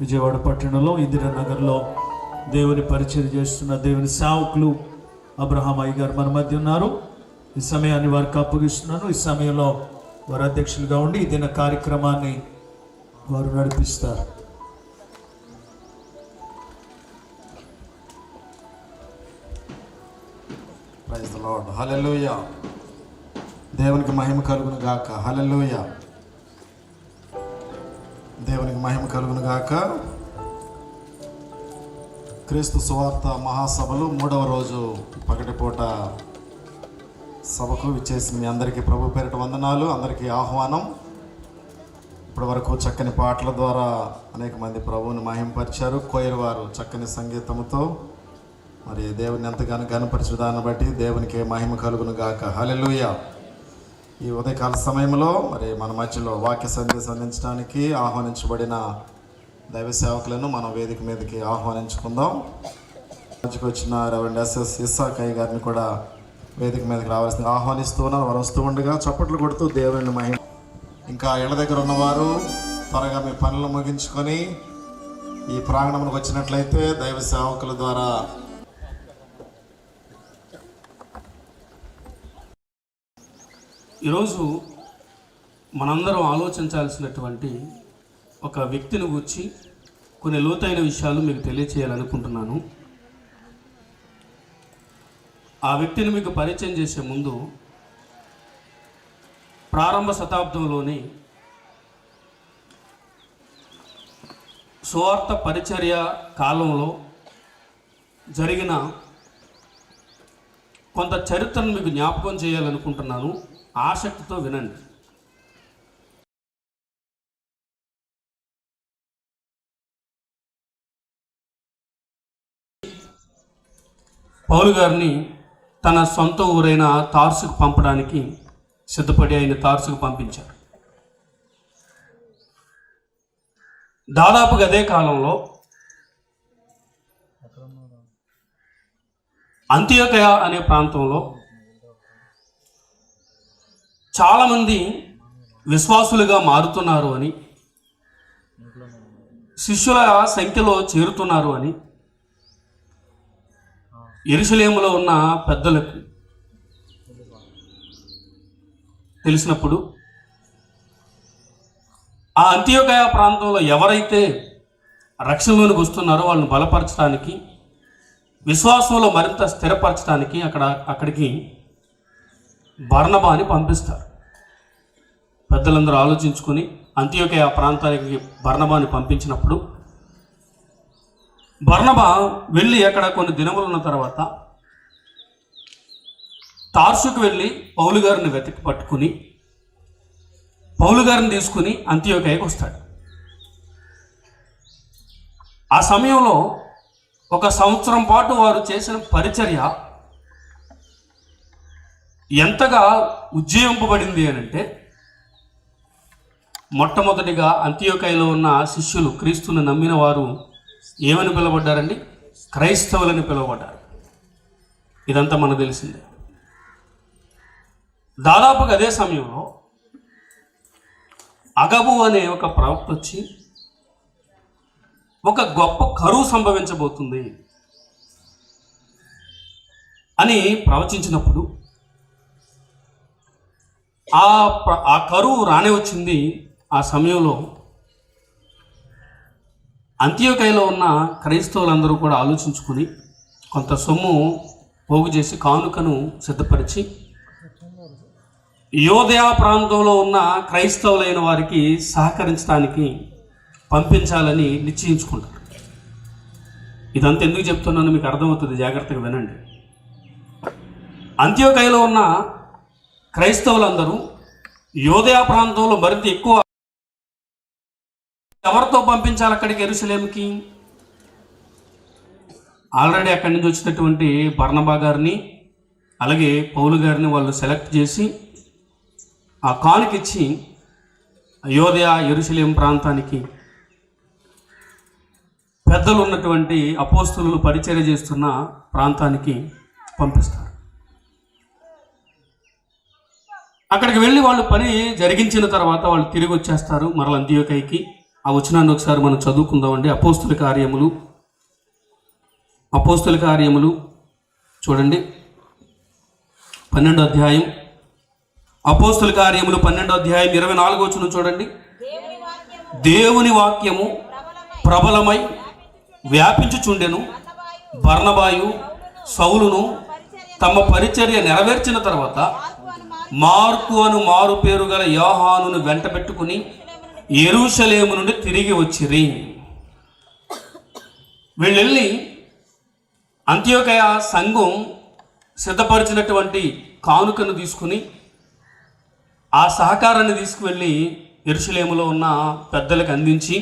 విజయవాడ పట్టణంలో ఇందిరానగర్లో దేవుని పరిచయం చేస్తున్న దేవుని సేవకులు అబ్రహాం అయ్య గారు మన మధ్య ఉన్నారు. ఈ సమయాన్ని వారికి అప్పగిస్తున్నాను. ఈ సమయంలో వారు అధ్యక్షులుగా ఉండి ఈ దిన కార్యక్రమాన్ని వారు నడిపిస్తారు. Praise the Lord. హల్లెలూయా. దేవునికి మహిమ కలుగును గాక. హల్లెలూయా. దేవునికి మహిమ కలుగును గాక. క్రీస్తు సువార్త మహాసభలు 3వ రోజు పగటిపూట సభకు విచ్చేసిన మీ అందరికీ ప్రభు పేరిట వందనాలు. అందరికీ ఆహ్వానం. ఇప్పటి వరకు చక్కని పాటల ద్వారా అనేక మంది ప్రభువుని మహిమపరిచారు. కోయిర్ వారు చక్కని సంగీతంతో మరి దేవుని ఎంతగానో ఘనపరిచిన దాన్ని బట్టి దేవునికి మహిమ కలుగును గాక. హల్లెలూయా. ఈ ఉదయకాల సమయంలో మరి మన మధ్యలో వాక్య సందేశం అందించడానికి ఆహ్వానించబడిన దైవ సేవకులను మనం వేదిక మీదకి ఆహ్వానించుకుందాం. మధ్యకు వచ్చిన రెవరెండ్ ఎస్ఎస్ ఇస్సాక్ అయ్య గారిని కూడా వేదిక మీదకి రావాల్సింది ఆహ్వానిస్తూ ఉన్నారు. వారు వస్తూ ఉండగా చప్పట్లు కొడుతూ దేవుని మహిమ. ఇంకా ఇళ్ళ దగ్గర ఉన్నవారు త్వరగా మీ పనులు ముగించుకొని ఈ ప్రాంగణంలోకి వచ్చినట్లయితే దైవ సేవకుల ద్వారా ఈరోజు మనందరం ఆలోచించాల్సినటువంటి ఒక వ్యక్తిని గురించి కొన్ని లోతైన విషయాలు మీకు తెలియచేయాలనుకుంటున్నాను. ఆ వ్యక్తిని మీకు పరిచయం చేసే ముందు ప్రారంభ శతాబ్దంలోని సువార్త పరిచర్య కాలంలో జరిగిన కొంత చరిత్రను మీకు జ్ఞాపకం చేయాలనుకుంటున్నాను. ఆసక్తితో వినండి. పౌలు గారిని తన సొంత ఊరైన తార్సుకు పంపడానికి సిద్ధపడి ఆయన తార్సుకు పంపించారు. దాదాపుగా అదే కాలంలో అంతియోకయ అనే ప్రాంతంలో చాలామంది విశ్వాసులుగా మారుతున్నారు అని, శిష్యుల సంఖ్యలో చేరుతున్నారు అని యెరూషలేములో ఉన్న పెద్దలకు తెలిసినప్పుడు ఆ అంతియోకయ ప్రాంతంలో ఎవరైతే రక్షణలోనికి వస్తున్నారో వాళ్ళని బలపరచడానికి, విశ్వాసంలో మరింత స్థిరపరచడానికి అక్కడికి బర్నబాని పంపిస్తారు. పెద్దలందరూ ఆలోచించుకొని అంతియోకయ ప్రాంతానికి బర్నబాని పంపించినప్పుడు బర్నబా వెళ్ళి అక్కడ కొన్ని దినములు ఉన్న తర్వాత తార్సుకు వెళ్ళి పౌలు గారిని వెతికి పట్టుకుని పౌలు గారిని తీసుకుని అంతియోకయకు వస్తాడు. ఆ సమయంలో 1 సంవత్సరం పాటు వారు చేసిన పరిచర్య ఎంతగా ఉజ్జీవింపబడింది అని అంటే, మొట్టమొదటిగా అంతియోకయలో ఉన్న శిష్యులు, క్రీస్తుని నమ్మిన వారు ఏమని పిలువబడ్డారండి? క్రైస్తవులని పిలువబడ్డారు. ఇదంతా మనకు తెలిసిందే. దాదాపుగా అదే సమయంలో అగబు అనే ఒక ప్రవక్త వచ్చి ఒక గొప్ప కరువు సంభవించబోతుంది అని ప్రవచించినప్పుడు ఆ కరువు రానే వచ్చింది. ఆ సమయంలో అంతియోకయలో ఉన్న క్రైస్తవులందరూ కూడా ఆలోచించుకుని కొంత సొమ్ము పోగు చేసి కానుకను సిద్ధపరిచి యోదయ ప్రాంతంలో ఉన్న క్రైస్తవులైన వారికి సహకరించడానికి పంపించాలని నిశ్చయించుకుంటారు. ఇదంతా ఎందుకు చెప్తున్నానో మీకు అర్థమవుతుంది, జాగ్రత్తగా వినండి. అంతియోకయలో ఉన్న క్రైస్తవులందరూ యోదయ ప్రాంతంలో మరింత ఎక్కువ ఎవరితో పంపించాలి అక్కడికి? యెరూషలేముకి. ఆల్రెడీ అక్కడి నుంచి వచ్చినటువంటి బర్నబా గారిని అలాగే పౌలు గారిని వాళ్ళు సెలెక్ట్ చేసి ఆ కానుకిచ్చి యోదయ యెరూషలేం ప్రాంతానికి పెద్దలు ఉన్నటువంటి అపోస్తలులు పరిచర్య చేస్తున్న ప్రాంతానికి పంపిస్తారు. అక్కడికి వెళ్ళి వాళ్ళు పని జరిగించిన తర్వాత వాళ్ళు తిరిగి వచ్చేస్తారు మరల అంతియోకయకి. ఆ వచనాన్ని ఒకసారి మనం చదువుకుందామండి. అపోస్తుల కార్యములు చూడండి, 12వ అధ్యాయం. అపోస్తుల కార్యములు 12వ అధ్యాయం 24వ వచనం చూడండి. దేవుని వాక్యము ప్రబలమై వ్యాపించుచుండెను. బర్నబాయు సౌలును తమ పరిచర్య నెరవేర్చిన తర్వాత మార్కు అను మారు పేరు గల యోహానును వెంట పెట్టుకుని యెరూషలేము నుండి తిరిగి వచ్చిరి. వీళ్ళెళ్ళి అంత్యోకయ సంఘం సిద్ధపరిచినటువంటి కానుకను తీసుకుని ఆ సహకారాన్ని తీసుకువెళ్ళి యెరూషలేములో ఉన్న పెద్దలకు అందించి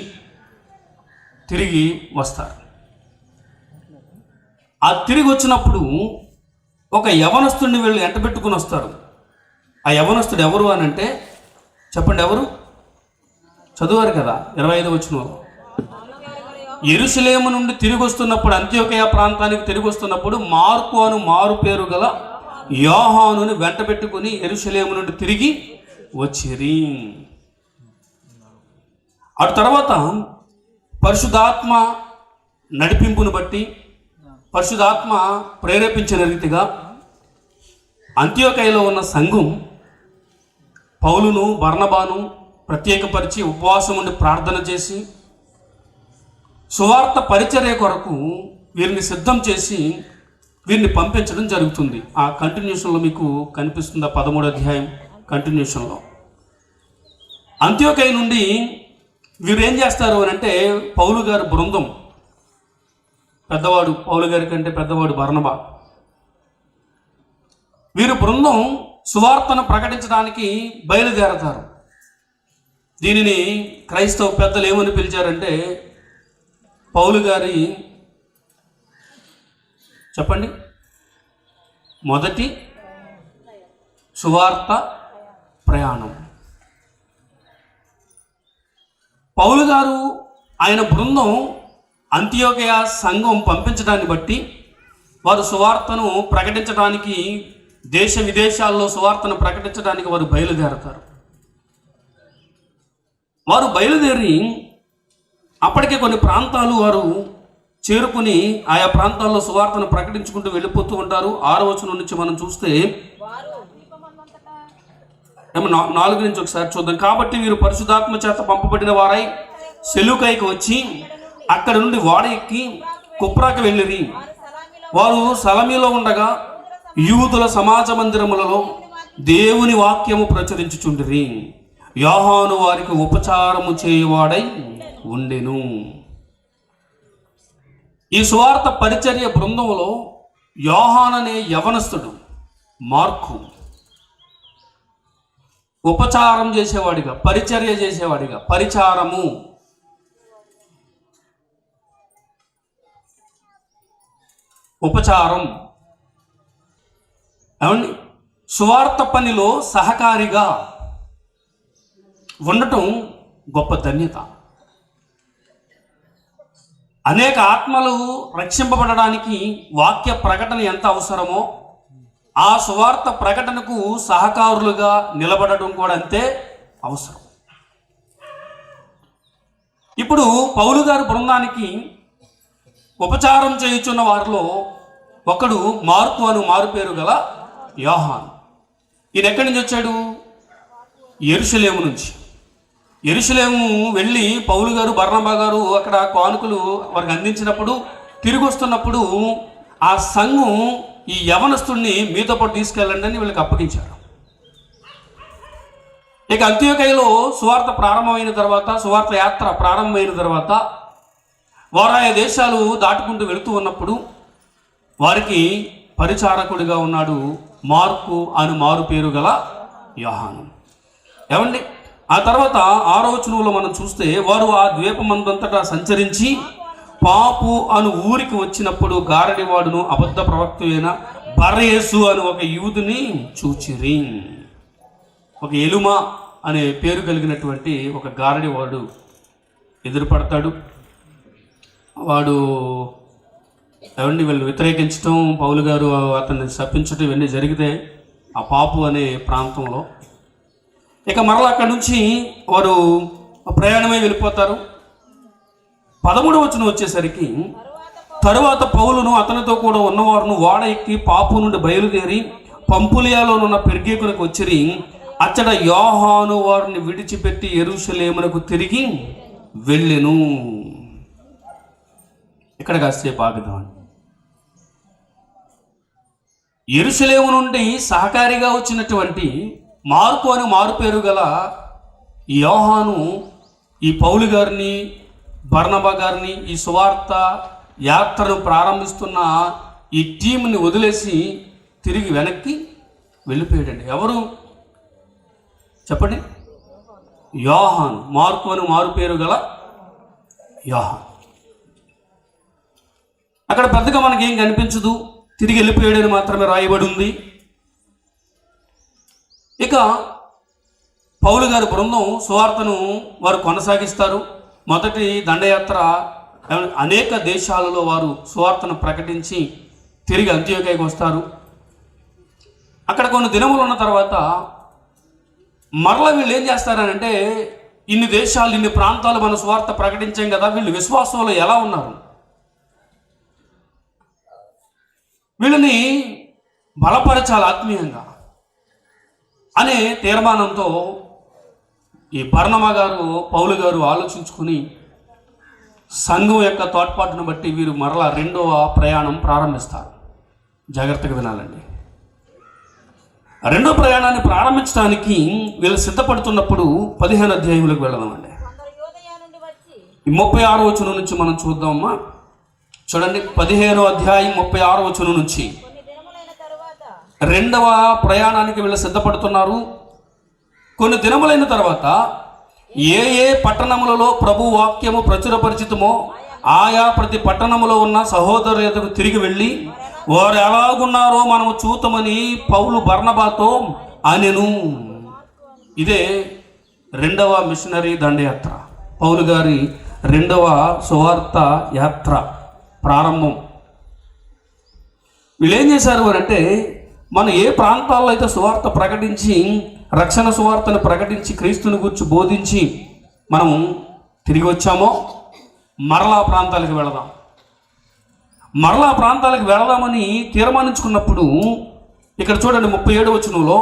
తిరిగి వస్తారు. ఆ తిరిగి వచ్చినప్పుడు ఒక యవనస్తుడిని వీళ్ళు ఎంటబెట్టుకుని వస్తారు. ఆ యవనస్తుడు ఎవరు అని అంటే చెప్పండి, ఎవరు? చదువారు కదా 25వ వచనంలో. యెరూషలేము నుండి తిరిగి వస్తున్నప్పుడు, అంత్యోకయ ప్రాంతానికి తిరిగి వస్తున్నప్పుడు మార్కు అను మారు పేరు గల యోహానుని వెంట పెట్టుకుని యెరూషలేము నుండి తిరిగి వచ్చిరి. అటు తర్వాత పరిశుద్ధాత్మ నడిపింపును బట్టి, పరిశుద్ధాత్మ ప్రేరేపించిన రీతిగా అంత్యోకయలో ఉన్న సంఘం పౌలును బర్నబాను ప్రత్యేకపరిచి ఉపవాసం ఉండి ప్రార్థన చేసి సువార్త పరిచర్య కొరకు వీరిని సిద్ధం చేసి వీరిని పంపించడం జరుగుతుంది. ఆ కంటిన్యూషన్లో మీకు కనిపిస్తుంది, 13వ అధ్యాయం కంటిన్యూషన్లో. అంత్యోకయ నుండి వీరు ఏం చేస్తారు అని అంటే, పౌలు గారి బృందం, పెద్దవాడు పౌలు గారి కంటే పెద్దవాడు బర్నబా, వీరు బృందం సువార్తను ప్రకటించడానికి బయలుదేరతారు. దీనిని క్రైస్తవ పెద్దలు ఏమని పిలిచారంటే, పౌలు గారి చెప్పండి మొదటి సువార్త ప్రయాణం. పౌలు గారు ఆయన బృందం అంత్యోకయ సంఘం పంపించడాన్ని బట్టి వారు సువార్తను ప్రకటించడానికి, దేశ విదేశాల్లో సువార్తను ప్రకటించడానికి వారు బయలుదేరతారు. వారు బయలుదేరి అప్పటికే కొన్ని ప్రాంతాలు వారు చేరుకుని ఆయా ప్రాంతాల్లో సువార్తను ప్రకటించుకుంటూ వెళ్ళిపోతూ ఉంటారు. 6వ వచనం నుంచి మనం చూస్తే 4 నుంచి ఒకసారి చూద్దాం. కాబట్టి వీరు పరిశుద్ధాత్మ చేత పంపబడిన వారై సెలూకైకి వచ్చి అక్కడ నుండి ఓడ ఎక్కి కుప్రాకి వెళ్ళిరి. వారు సలమీలో ఉండగా యూదుల సమాజ మందిరములలో దేవుని వాక్యము ప్రచురించుచుండిరి. యోహాను వారికి ఉపచారము చేయువాడై ఉండెను. ఈ సువార్త పరిచర్య బృందంలో యోహాను అనే యవనస్తుడు మార్కు ఉపచారం చేసేవాడిగా, పరిచర్య చేసేవాడిగా, పరిచారము, ఉపచారం ఏమండి, సువార్త పనిలో సహకారిగా ఉండటం గొప్ప ధన్యత. అనేక ఆత్మలు రక్షింపబడడానికి వాక్య ప్రకటన ఎంత అవసరమో, ఆ సువార్త ప్రకటనకు సహకారులుగా నిలబడటం కూడా అంతే అవసరం. ఇప్పుడు పౌలు గారి బృందానికి ఉపచారం చేయుచున్న వారిలో ఒకడు మార్కు అను మారు పేరు గల యోహాను. ఈయన ఎక్కడి నుంచి వచ్చాడు? యెరూషలేము నుంచి. యెరూషలేము వెళ్ళి పౌలు గారు బర్నబా గారు అక్కడ కానుకలు వారికి అందించినప్పుడు తిరిగి వస్తున్నప్పుడు ఆ సంఘం ఈ యవనస్తుడిని మీతో పాటు తీసుకెళ్ళండి అని వీళ్ళకి అప్పగించారు. ఇక అంత్యోకయలో సువార్త ప్రారంభమైన తర్వాత, సువార్త యాత్ర ప్రారంభమైన తర్వాత వారు ఆయా దేశాలు దాటుకుంటూ వెళుతూ ఉన్నప్పుడు వారికి పరిచారకుడిగా ఉన్నాడు మార్కు అను మారు పేరు గల యోహాను. ఏమండి, ఆ తర్వాత 6వ వచనంలో మనం చూస్తే వారు ఆ ద్వీపమందంతటా సంచరించి పాపు అను ఊరికి వచ్చినప్పుడు గారడివాడును అబద్ధ ప్రవక్త అయిన బర్యేసు అని ఒక యూదుని చూచిరి. ఒక ఎలుమ అనే పేరు కలిగినటువంటి ఒక గారడివాడు ఎదురుపడతాడు. వాడు ఏమండి వీళ్ళు వ్యతిరేకించడం, పౌలు గారు అతన్ని శపించడం ఇవన్నీ జరిగితే ఆ పాపు అనే ప్రాంతంలో. ఇక మరలా అక్కడి నుంచి వారు ప్రయాణమై వెళ్ళిపోతారు. 13వ వచనం వచ్చేసరికి, తరువాత పౌలును అతనితో కూడా ఉన్నవారును ఓడ ఎక్కి పాపు నుండి బయలుదేరి పంపులియాలోనున్న పెర్గేకునకు వచ్చిరి. అచ్చట యోహాను వారిని విడిచిపెట్టి యెరూషలేమునకు తిరిగి వెళ్ళెను. ఇక్కడ కాసేపు ఆగుదాం. యెరూషలేము నుండి సహకారిగా వచ్చినటువంటి మార్కు అని మారుపేరు గల యోహాను ఈ పౌలు గారిని, బర్నబా గారిని, ఈ సువార్త యాత్రను ప్రారంభిస్తున్న ఈ టీంని వదిలేసి తిరిగి వెనక్కి వెళ్ళిపోయాడండి. ఎవరు చెప్పండి? యోహాను. మార్కు అని మారుపేరు గల యోహాను. అక్కడ పెద్దగా మనకేం కనిపించదు, తిరిగి వెళ్ళిపోయాడని మాత్రమే రాయబడి ఉంది. ఇక పౌలు గారి బృందం సువార్తను వారు కొనసాగిస్తారు. మొదటి దండయాత్ర అనేక దేశాలలో వారు సువార్తను ప్రకటించి తిరిగి అంత్యోక్యకి వస్తారు. అక్కడ కొన్ని దినములు ఉన్న తర్వాత మరలా వీళ్ళు ఏం చేస్తారనంటే, ఇన్ని దేశాలు, ఇన్ని ప్రాంతాలు మన సువార్త ప్రకటించాం కదా, వీళ్ళు విశ్వాసంలో ఎలా ఉన్నారు, వీళ్ళని బలపరచాలి ఆత్మీయంగా అనే తీర్మానంతో ఈ బర్నబా గారు, పౌలు గారు ఆలోచించుకుని సంఘం యొక్క తోడ్పాటును బట్టి వీరు మరలా రెండవ ప్రయాణం ప్రారంభిస్తారు. జాగ్రత్తగా వినాలండి. రెండో ప్రయాణాన్ని ప్రారంభించడానికి వీళ్ళు సిద్ధపడుతున్నప్పుడు 15వ అధ్యాయంలోకి వెళదామండి. 36వ వచనం నుంచి మనం చూద్దామమ్మా. చూడండి, 15వ అధ్యాయం 36వ వచనం నుంచి. రెండవ ప్రయాణానికి వీళ్ళు సిద్ధపడుతున్నారు. కొన్ని దినములైన తర్వాత ఏ ఏ పట్టణములలో ప్రభు వాక్యము ప్రచురపరిచితమో ఆయా ప్రతి పట్టణములో ఉన్న సహోదరుల ఎదుగు తిరిగి వెళ్ళి వారు ఎలాగున్నారో మనము చూతమని పౌలు బర్నబాతో అనెను. ఇదే రెండవ మిషనరీ దండయాత్ర, పౌలు గారి రెండవ సువార్త యాత్ర ప్రారంభం. వీళ్ళు ఏం చేశారు అంటే, మనం ఏ ప్రాంతాల్లో అయితే సువార్త ప్రకటించి, రక్షణ సువార్తను ప్రకటించి, క్రీస్తుని గురించి బోధించి మనం తిరిగి వచ్చామో మరలా ప్రాంతాలకు వెళదాం. మరలా ప్రాంతాలకు వెళదామని తీర్మానించుకున్నప్పుడు ఇక్కడ చూడండి 37వ వచనంలో,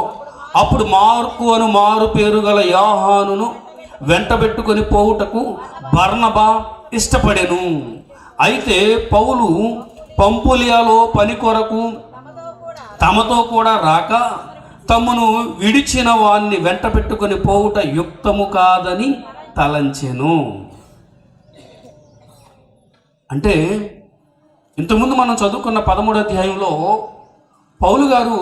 అప్పుడు మార్కు అను మారు పేరు గల యోహానును వెంటబెట్టుకొని పోవుటకు బర్నబా ఇష్టపడెను. అయితే పౌలు పంపులియాలో పని కొరకు తమతో కూడా రాక తమను విడిచిన వాణ్ణి వెంట పెట్టుకొని పోవుట యుక్తము కాదని తలంచెను. అంటే ఇంతకుముందు మనం చదువుకున్న 13వ అధ్యాయంలో పౌలు గారు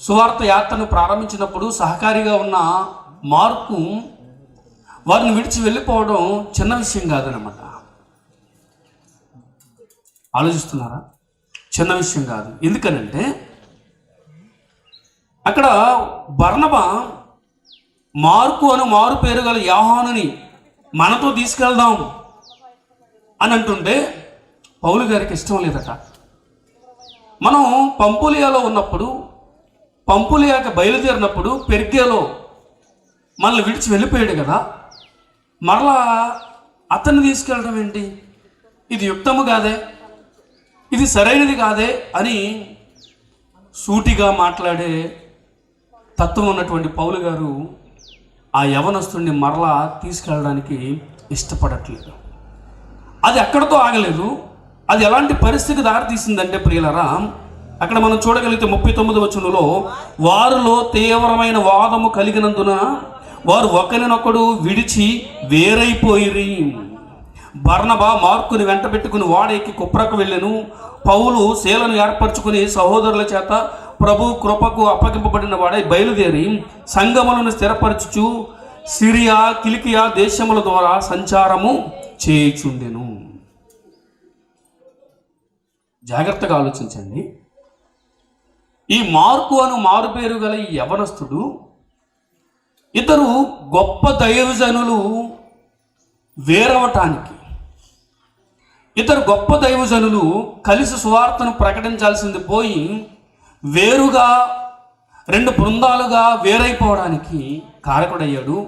సువార్త యాత్రను ప్రారంభించినప్పుడు సహకారిగా ఉన్న మార్కు వారిని విడిచి వెళ్ళిపోవడం చిన్న విషయం కాదనమాట. ఆలోచిస్తున్నారా? చిన్న విషయం కాదు. ఎందుకనంటే అక్కడ బర్నబా మార్కు అను మారు పేరు గల యోహానుని మనతో తీసుకెళ్దాం అని అంటుంటే పౌలు గారికి ఇష్టం లేదట. మనం పంపులియాలో ఉన్నప్పుడు, పంపులియాకి బయలుదేరినప్పుడు పెర్గేలో మనల్ని విడిచి వెళ్ళిపోయాడు కదా, మరలా అతన్ని తీసుకెళ్ళడం ఏంటి? ఇది యుక్తము కాదే, ఇది సరైనది కాదే అని సూటిగా మాట్లాడే తత్వం ఉన్నటువంటి పౌలు గారు ఆ యవనస్తుడిని మరలా తీసుకెళ్ళడానికి ఇష్టపడట్లేదు. అది అక్కడతో ఆగలేదు. అది ఎలాంటి పరిస్థితికి దారితీసిందంటే ప్రియులరా, అక్కడ మనం చూడగలిగితే 39వ వచనంలో, వారిలో తీవ్రమైన వాదము కలిగినందున వారు ఒకరినొకడు విడిచి వేరైపోయిరి. బర్నబా మార్కుని వెంట పెట్టుకుని వాడెక్కి కుప్రకు వెళ్ళెను. పౌలు శీలను ఏర్పరచుకుని సహోదరుల చేత ప్రభు కృపకు అప్పగింపబడిన వాడై బయలుదేరి సంగములను స్థిరపరచుచు సిరియా, కిలికియా దేశముల ద్వారా సంచారము చేయుచుండెను. జాగ్రత్తగా ఆలోచించండి. ఈ మార్కు అను మారుపేరు గల ఈ యవనస్తుడు, ఇద్దరు గొప్ప దైవజనులు వేరవటానికి, ఇద్దరు గొప్ప దైవజనులు కలిసి సువార్తను ప్రకటించాల్సింది పోయి వేరుగా రెండు బృందాలుగా వేరైపోవడానికి కారకుడయ్యాడు.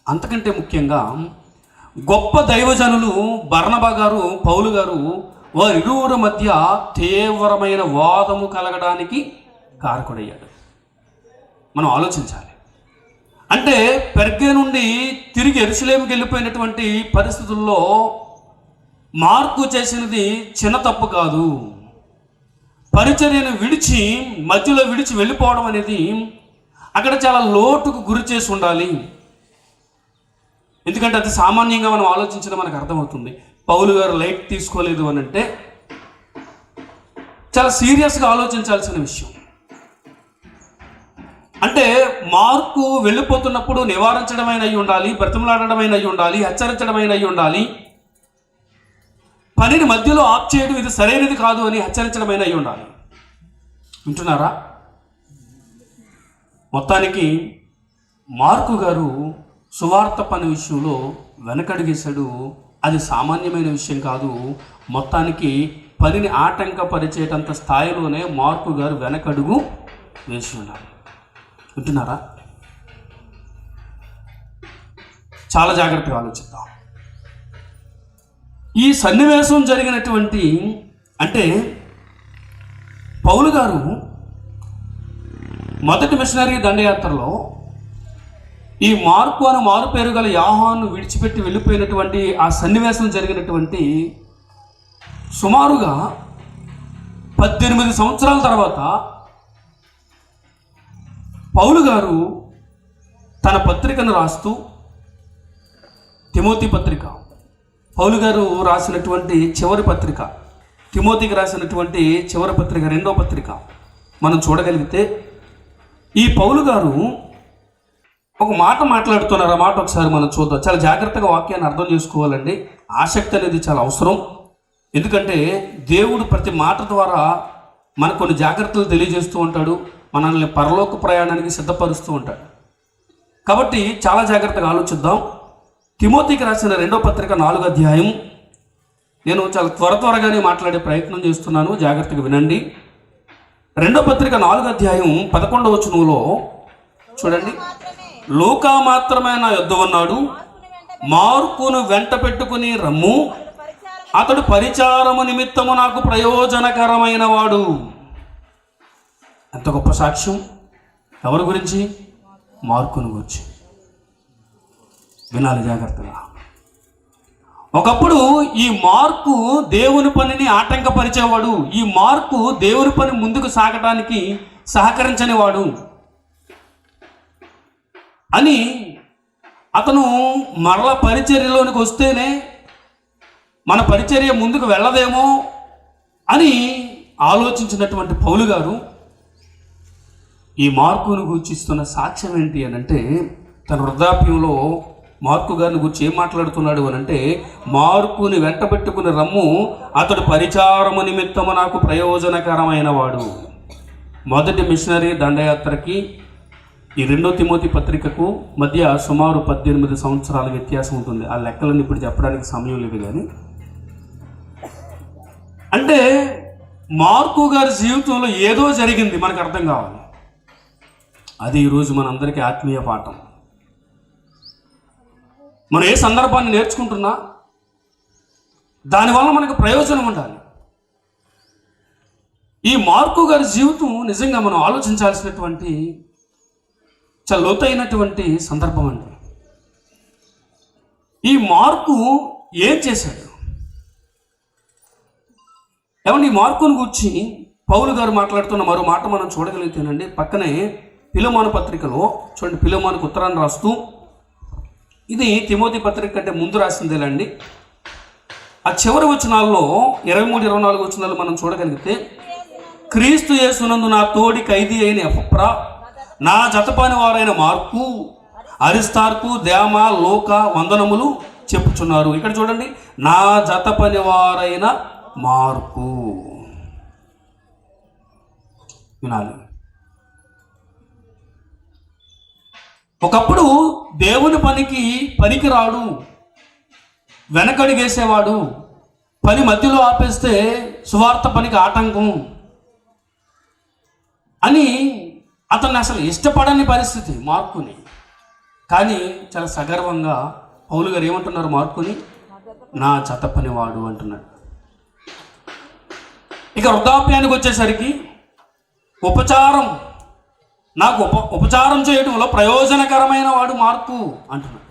అంతకంటే ముఖ్యంగా గొప్ప దైవజనులు బర్నబా గారు, పౌలు గారు వారిరువురి మధ్య తీవ్రమైన వాదము కలగడానికి కారకుడయ్యాడు. మనం ఆలోచించాలి. అంటే పెర్గే నుండి తిరిగి యెరూషలేముకి వెళ్ళిపోయినటువంటి పరిస్థితుల్లో మార్కు చేసినది చిన్న తప్పు కాదు. పరిచర్యను మధ్యలో విడిచి వెళ్ళిపోవడం అనేది అక్కడ చాలా లోటుకు గురి చేసి ఉండాలి. ఎందుకంటే అది సామాన్యంగా మనం ఆలోచించడం మనకు అర్థమవుతుంది. పౌలు గారు లైట్ తీసుకోలేదు అని అంటే చాలా సీరియస్గా ఆలోచించాల్సిన విషయం. అంటే మార్కు వెళ్ళిపోతున్నప్పుడు నివారించడమైన అయి ఉండాలి, బ్రతిమలాడమైన అయి ఉండాలి, హెచ్చరించడమైన అయి ఉండాలి. పనిని మధ్యలో ఆఫ్ చేయడం ఇది సరైనది కాదు అని హెచ్చరించడమైన అయి ఉండాలి. వింటున్నారా? మొత్తానికి మార్కు గారు సువార్త పని విషయంలో వెనకడిగేశాడు. అది సామాన్యమైన విషయం కాదు. మొత్తానికి పనిని ఆటంకపరిచేటంత స్థాయిలోనే మార్కు గారు వెనకడుగు వేసి ఉన్నారు. వింటున్నారా? చాలా జాగ్రత్తగా ఆలోచిద్దాం. ఈ సన్నివేశం జరిగినటువంటి అంటే పౌలు గారు మొదటి మిషనరీ దండయాత్రలో ఈ మార్కు అని మారు పేరు గల యోహాను విడిచిపెట్టి వెళ్ళిపోయినటువంటి ఆ సన్నివేశం జరిగినటువంటి సుమారుగా 18 సంవత్సరాల తర్వాత పౌలు గారు తన పత్రికను రాస్తూ, తిమోతి పత్రిక, పౌలు గారు రాసినటువంటి చివరి పత్రిక, తిమోతికి రాసినటువంటి చివరి పత్రిక, 2వ పత్రిక మనం చూడగలిగితే ఈ పౌలు గారు ఒక మాట మాట్లాడుతున్నారు. ఆ మాట ఒకసారి మనం చూద్దాం. చాలా జాగ్రత్తగా వాక్యాన్ని అర్థం చేసుకోవాలండి. ఆసక్తి అనేది చాలా అవసరం. ఎందుకంటే దేవుడు ప్రతి మాట ద్వారా మనకు కొన్ని జాగ్రత్తలు తెలియజేస్తూ ఉంటాడు, మనల్ని పరలోక ప్రయాణానికి సిద్ధపరుస్తూ ఉంటాడు. కాబట్టి చాలా జాగ్రత్తగా ఆలోచిద్దాం. తిమోతికి రాసిన 2వ పత్రిక 4వ అధ్యాయం. నేను చాలా త్వరగానే మాట్లాడే ప్రయత్నం చేస్తున్నాను, జాగ్రత్తగా వినండి. 2వ పత్రిక 4వ అధ్యాయం 11వ వచనంలో చూడండి. లూకా మాత్రమే నా యొద్ద ఉన్నాడు, మార్కును వెంట పెట్టుకుని రమ్ము, అతడు పరిచారము నిమిత్తము నాకు ప్రయోజనకరమైన వాడు. ఎంత గొప్ప సాక్ష్యం! ఎవరి గురించి? మార్కును గురించి. వినాలి జాగ్రత్తగా. ఒకప్పుడు ఈ మార్కు దేవుని పనిని ఆటంకపరిచేవాడు. ఈ మార్కు దేవుని పని ముందుకు సాగటానికి సహకరించని వాడు అని అతను మరల పరిచర్యలోనికి వస్తేనే మన పరిచర్య ముందుకు వెళ్ళదేమో అని ఆలోచించినటువంటి పౌలు గారు ఈ మార్కును గురించి ఇస్తున్న సాక్ష్యం ఏంటి అని అంటే, తన వృద్ధాప్యంలో మార్కు గారిని గురించి ఏం మాట్లాడుతున్నాడు అని అంటే, మార్కుని వెంట పెట్టుకుని రమ్ము, అతడు పరిచారము నిమిత్తము నాకు ప్రయోజనకరమైన వాడు. మొదటి మిషనరీ దండయాత్రకి ఈ 2వ తిమోతి పత్రికకు మధ్య సుమారు 18 సంవత్సరాల వ్యత్యాసం ఉంటుంది. ఆ లెక్కలను ఇప్పుడు చెప్పడానికి సమయం లేదు. కానీ అంటే మార్కు గారి జీవితంలో ఏదో జరిగింది, మనకు అర్థం కావాలి. అది ఈరోజు మనందరికీ ఆత్మీయ పాఠం. మనం ఏ సందర్భాన్ని నేర్చుకుంటున్నా దానివల్ల మనకు ప్రయోజనం ఉండాలి. ఈ మార్కు గారి జీవితం నిజంగా మనం ఆలోచించాల్సినటువంటి చాలా లోతైనటువంటి సందర్భం అండి. ఈ మార్కు ఏం చేశాడు? ఏమంటే ఈ మార్కును గురించి పౌలు గారు మాట్లాడుతున్న మరో మాట మనం చూడగలిగితేనండి, పక్కనే ఫిలెమోను పత్రికలో చూడండి, ఫిలెమోనుకు ఉత్తరాన్ని రాస్తూ, ఇది తిమోతి పత్రిక కంటే ముందు రాసిందేలండి. ఆ చివరి వచనాల్లో 23-24 వచనాలు మనం చూడగలిగితే, క్రీస్తు యేసునందు నా తోడి ఖైదీ అయిన ఎపఫ్రా, నా జతపని వారైన మార్కు, అరిస్తార్కు, దేమ, లోక వందనములు చెప్పుచున్నారు. ఇక్కడ చూడండి, నా జతపని వారైన మార్కు. వినాలి. ఒకప్పుడు దేవుని పనికి పనికిరాడు, వెనకడిగేసేవాడు, పని మధ్యలో ఆపేస్తే సువార్త పనికి ఆటంకం అని అతన్ని అసలు ఇష్టపడని పరిస్థితి మార్కుని. కానీ చాలా సగర్వంగా పౌలు గారు ఏమంటున్నారు మార్కుని? నా జత పనివాడు అంటున్నాడు. ఇక వృద్ధాప్యానికి వచ్చేసరికి ఉపచారం, నాకు ఉపచారం చేయడంలో ప్రయోజనకరమైన వాడు మార్కు అంటున్నాడు.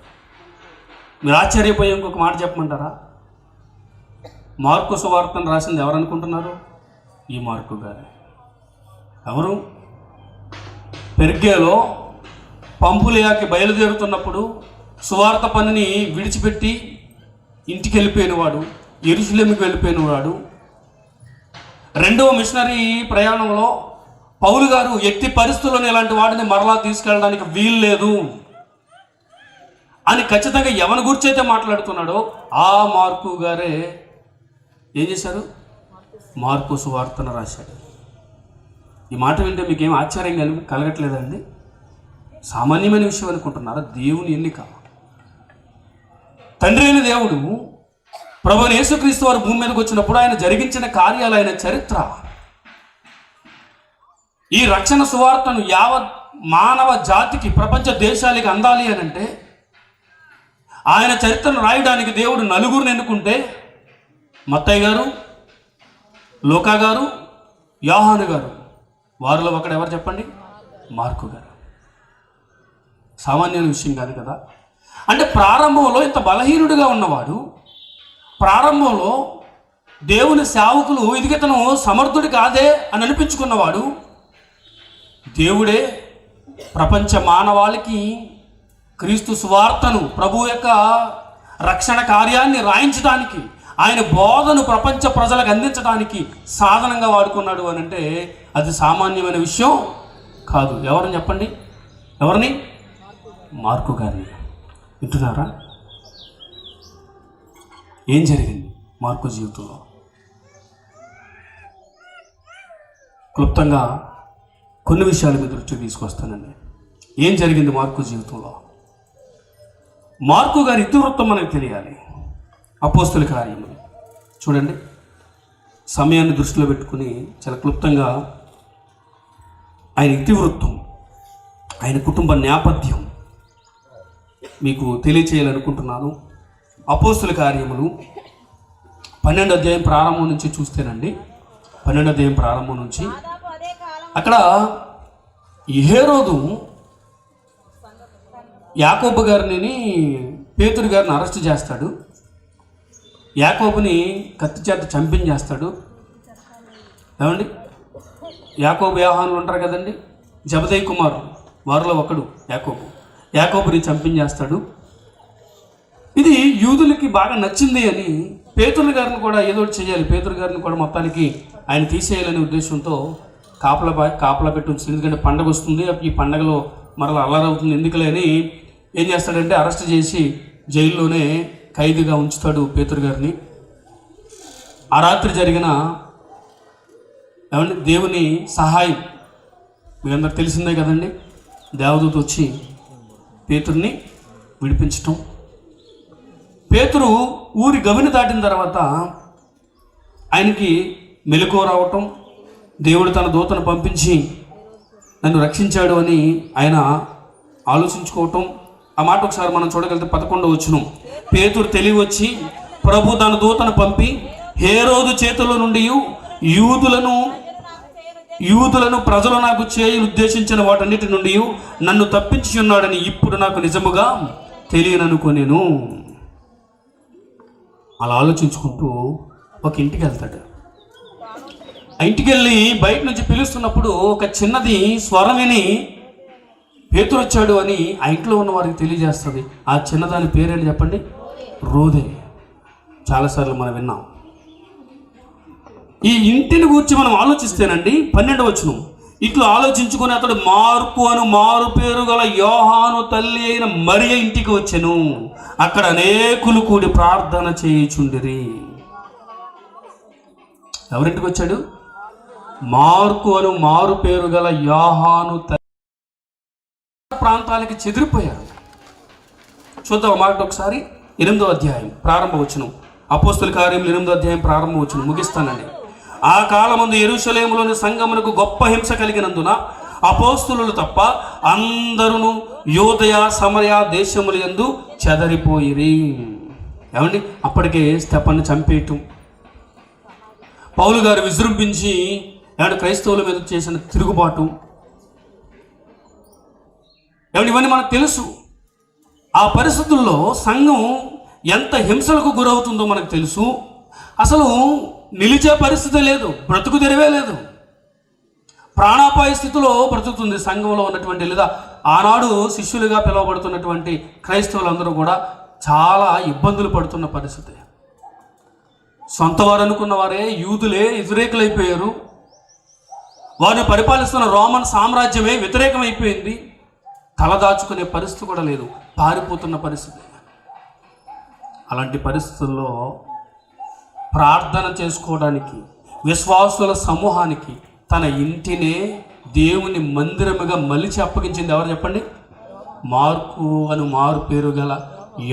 మీరు ఆశ్చర్యపోయి ఇంకొక మాట చెప్పమంటారా? మార్కు సువార్తను రాసింది ఎవరు అనుకుంటున్నారు? ఈ మార్కు గారు. ఎవరు? పెర్గేలో పంపులియాకి బయలుదేరుతున్నప్పుడు సువార్త పనిని విడిచిపెట్టి ఇంటికి వెళ్ళిపోయినవాడు, యెరూషలేముకి వెళ్ళిపోయినవాడు. రెండవ మిషనరీ ప్రయాణంలో పౌలు గారు ఎట్టి పరిస్థితుల్లోనే ఇలాంటి వాడిని మరలా తీసుకెళ్ళడానికి వీలు లేదు అని ఖచ్చితంగా ఎవరి గురించి అయితే మాట్లాడుతున్నాడో ఆ మార్కు గారే ఏం చేశారు? మార్కు సువార్తను రాశాడు. ఈ మాట వింటే మీకేం ఆశ్చర్యం కలగట్లేదండి? సామాన్యమైన విషయం అనుకుంటున్నారా? దేవుని ఎన్నిక. తండ్రి అయిన దేవుడు ప్రభువైన యేసుక్రీస్తు వారు భూమి మీదకి వచ్చినప్పుడు ఆయన జరిగించిన కార్యాలు, ఆయన చరిత్ర, ఈ రక్షణ సువార్తను యావత్ మానవ జాతికి, ప్రపంచ దేశాలకి అందాలి అని అంటే ఆయన చరిత్రను రాయడానికి దేవుడు నలుగురిని ఎన్నుకుంటే మత్తయి గారు, లూకా గారు, యోహాను గారు. వారిలో ఒకడు ఎవరు చెప్పండి? మార్కు గారు. సామాన్యమైన విషయం కాదు కదా. అంటే ప్రారంభంలో ఇంత బలహీనుడిగా ఉన్నవాడు, ప్రారంభంలో దేవుని సేవకులు ఇదిగితను సమర్థుడి కాదే అని అనిపించుకున్నవాడు, దేవుడే ప్రపంచ మానవాళికి క్రీస్తు సువార్తను, ప్రభు యొక్క రక్షణ కార్యాన్ని రాయించడానికి, ఆయన బోధను ప్రపంచ ప్రజలకు అందించడానికి సాధనంగా వాడుకున్నాడు అని అంటే అది సామాన్యమైన విషయం కాదు. ఎవరని చెప్పండి? ఎవరిని? మార్కు గారిని. వింటున్నారా? ఏం జరిగింది మార్కు జీవితంలో? క్లుప్తంగా కొన్ని విషయాలు మీ దృష్టికి తీసుకొస్తానండి. ఏం జరిగింది మార్కు జీవితంలో? మార్కు గారి ఇతివృత్తం మనకు తెలియాలి. అపోస్తుల కార్యములు చూడండి. సమయాన్ని దృష్టిలో పెట్టుకుని చాలా క్లుప్తంగా ఆయన ఇతివృత్తం, ఆయన కుటుంబ నేపథ్యం మీకు తెలియచేయాలనుకుంటున్నాను. అపోస్తుల కార్యములు 12వ అధ్యాయం ప్రారంభం నుంచి చూస్తేనండి, 12వ అధ్యాయం ప్రారంభం నుంచి అక్కడ హేరోదు యాకోబు గారిని, పేతురు గారిని అరెస్ట్ చేస్తాడు. యాకోబుని కత్తి చేత చంపించేస్తాడు. ఏమండి? యాకోబు, యోహానులు ఉంటారు కదండి, జబదయి కుమారు, వారిలో ఒకడు యాకోబుని చంపించేస్తాడు. ఇది యూదులకి బాగా నచ్చింది అని పేతురు గారిని కూడా ఏదో చేయాలి, పేతురు గారిని కూడా మొత్తానికి ఆయన తీసేయాలనే ఉద్దేశంతో కాపలా పెట్టి ఉంచింది. ఎందుకంటే పండగ వస్తుంది, ఈ పండగలో మరలా అల్లరవుతుంది ఎందుకులే అని ఏం చేస్తాడంటే అరెస్ట్ చేసి జైల్లోనే ఖైదీగా ఉంచుతాడు పేతురు గారిని. ఆ రాత్రి జరిగిన ఏమంటే దేవుని సహాయం మీ అందరికి తెలిసిందే కదండి. దేవదూత వచ్చి పేతుర్ని విడిపించటం. పేతురు ఊరి గవిని దాటిన తర్వాత ఆయనకి మెలకువ రావటం, దేవుడు తన దూతను పంపించి నన్ను రక్షించాడు అని ఆయన ఆలోచించుకోవటం. ఆ మాట ఒకసారి మనం చూడగలిగితే 11వ వచనం, పేతురు తెలివి వచ్చి ప్రభు తన దూతను పంపి హేరోదు చేతుల నుండి యూదులను ప్రజలు నాకు చేయి ఉద్దేశించిన వాటన్నిటి నుండి నన్ను తప్పించి ఉన్నాడని ఇప్పుడు నాకు నిజముగా తెలియననుకోనేను. అలా ఆలోచించుకుంటూ ఒక ఇంటికి వెళ్తాడు. ఆ ఇంటికి వెళ్ళి బయట నుంచి పిలుస్తున్నప్పుడు ఒక చిన్నది స్వరం విని పేతురు వచ్చాడు అని ఆ ఇంట్లో ఉన్న వారికి తెలియజేస్తుంది. ఆ చిన్నదాని పేరేంటి చెప్పండి? రోదే. చాలాసార్లు మనం విన్నాం. ఈ ఇంటిని గురించి మనం ఆలోచిస్తేనండి 12వ వచనం, ఇట్లా ఆలోచించుకుని అతడు మార్కు అను మారు పేరు గల యోహాను తల్లి అయిన మరియ ఇంటికి వచ్చెను. అక్కడ అనేకులు కూడి ప్రార్థన చేయుచుండిరి. ఎవరింటికి వచ్చాడు? మార్కు అను మారు పేరు గల యోహాను తల్లి. ప్రాంతాలకి చెదిరిపోయారు. చూద్దాం మాట ఒకసారి. 8వ అధ్యాయం ప్రారంభ వచనం, అపోస్తుల కార్యములు 8వ అధ్యాయం ప్రారంభ వచనం ముగిస్తానండి. ఆ కాలమందు యెరూషలేములోని సంఘమునకు గొప్ప హింస కలిగినందున అపోస్తులు తప్ప అందరూ యూదయ సమరయ దేశముల యందు చెదరిపోయిరి. ఏమండి, అప్పటికే స్టెఫన్ను చంపేయటం, పౌలు గారు విజృంభించి ఏమంటే క్రైస్తవుల మీద చేసిన తిరుగుబాటు, ఏమంటే ఇవన్నీ మనకు తెలుసు. ఆ పరిస్థితుల్లో సంఘం ఎంత హింసలకు గురవుతుందో మనకు తెలుసు. అసలు నిలిచే పరిస్థితి లేదు, బ్రతుకు తెరివే లేదు, ప్రాణాపాయ స్థితిలో బ్రతుకుతుంది సంఘంలో ఉన్నటువంటి, లేదా ఆనాడు శిష్యులుగా పిలువబడుతున్నటువంటి క్రైస్తవులందరూ కూడా చాలా ఇబ్బందులు పడుతున్న పరిస్థితి. సొంత వారు అనుకున్న వారే యూదులే వ్యతిరేకులైపోయారు. వారిని పరిపాలిస్తున్న రోమన్ సామ్రాజ్యమే వ్యతిరేకమైపోయింది. తలదాచుకునే పరిస్థితి కూడా లేదు, పారిపోతున్న పరిస్థితి. అలాంటి పరిస్థితుల్లో ప్రార్థన చేసుకోవడానికి విశ్వాసుల సమూహానికి తన ఇంటినే దేవుని మందిరముగా మలిచి అప్పగించింది ఎవరు చెప్పండి? మార్కు అని మారు పేరు గల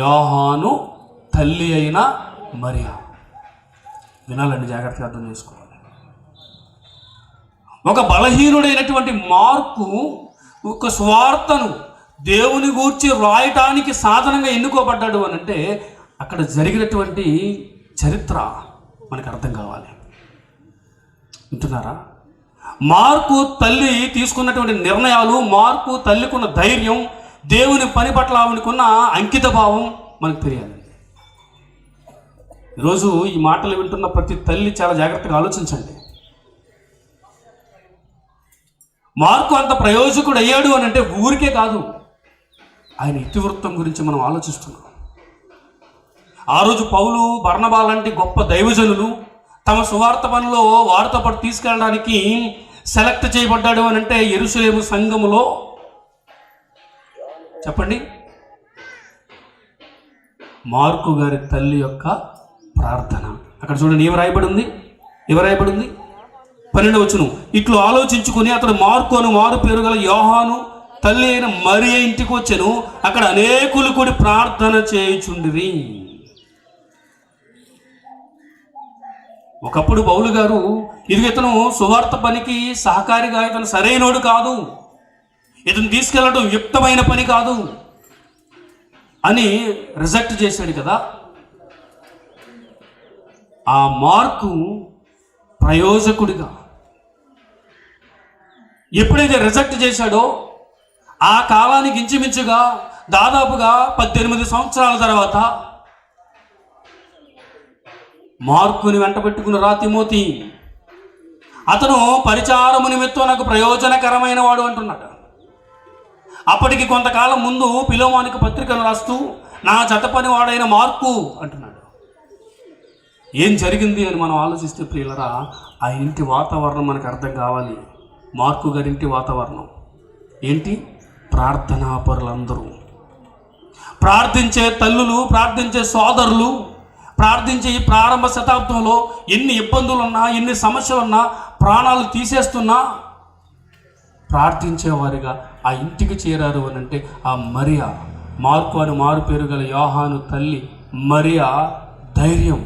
యోహాను తల్లి అయిన మరియా. వినాలండి, జాగ్రత్తగా అర్థం చేసుకోవాలి. ఒక బలహీనుడైనటువంటి మార్కు ఒక స్వార్థను దేవుని గూర్చి రాయటానికి సాధనంగా ఎన్నుకోబడ్డాడు అని అంటే అక్కడ జరిగినటువంటి చరిత్ర మనకు అర్థం కావాలి. వింటున్నారా? మార్కు తల్లి తీసుకున్నటువంటి నిర్ణయాలు, మార్కు తల్లికున్న ధైర్యం, దేవుని పని పట్ల ఆవిడకున్న అంకిత భావం మనకు తెలియాలి. ఈరోజు ఈ మాటలు వింటున్న ప్రతి తల్లి చాలా జాగ్రత్తగా ఆలోచించండి. మార్కు అంత ప్రయోజకుడు అయ్యాడు అని అంటే ఊరికే కాదు, ఆయన ఇతివృత్తం గురించి మనం ఆలోచిస్తున్నాం. ఆ రోజు పౌలు, బర్నబా లాంటి గొప్ప దైవజనులు తమ సువార్త పనిలో వారితో పాటు తీసుకెళ్ళడానికి సెలెక్ట్ చేయబడ్డాడు అని అంటే యెరూషలేము సంఘములో చెప్పండి, మార్కు గారి తల్లి యొక్క ప్రార్థన. అక్కడ చూడండి, ఏమి రాయబడి ఉంది? 12వ వచనం, ఇట్లు ఆలోచించుకుని అతడు మార్కు అను మారు పేరు గల యోహాను తల్లి అయిన మరియ ఇంటికి వచ్చెను. అక్కడ అనేకులు కూడి ప్రార్థన చేయుచుండిరి. ఒకప్పుడు పౌలు గారు ఇతను సువార్త పనికి సహకారిగా, ఇతను సరైనోడు కాదు, ఇతను తీసుకెళ్ళడం యుక్తమైన పని కాదు అని రిజెక్ట్ చేశాడు కదా. ఆ మార్కు ప్రయోజకుడిగా ఎప్పుడైతే రిజెక్ట్ చేశాడో ఆ కాలానికి ఇంచుమించుగా దాదాపుగా 18 సంవత్సరాల తర్వాత మార్కుని వెంట పెట్టుకుని రా తిమోతి, అతను పరిచారము నిమిత్తం నాకు ప్రయోజనకరమైన వాడు అంటున్నాడు. అప్పటికి కొంతకాలం ముందు పిలోమానికి పత్రికను రాస్తూ నా జత పని వాడైన మార్కు అంటున్నాడు. ఏం జరిగింది అని మనం ఆలోచిస్తే ప్రియులరా, ఆ ఇంటి వాతావరణం మనకు అర్థం కావాలి. మార్కు గారింటి వాతావరణం ఏంటి? ప్రార్థనా పరులందరూ, ప్రార్థించే తల్లులు, ప్రార్థించే సోదరులు, ప్రార్థించే ఈ ప్రారంభ శతాబ్దంలో ఎన్ని ఇబ్బందులున్నా, ఎన్ని సమస్యలున్నా, ప్రాణాలు తీసేస్తున్నా ప్రార్థించేవారిగా ఆ ఇంటికి చేరారు అని అంటే ఆ మరియా, మార్కు అని మారు పేరు గల యోహాను తల్లి మరియా ధైర్యం,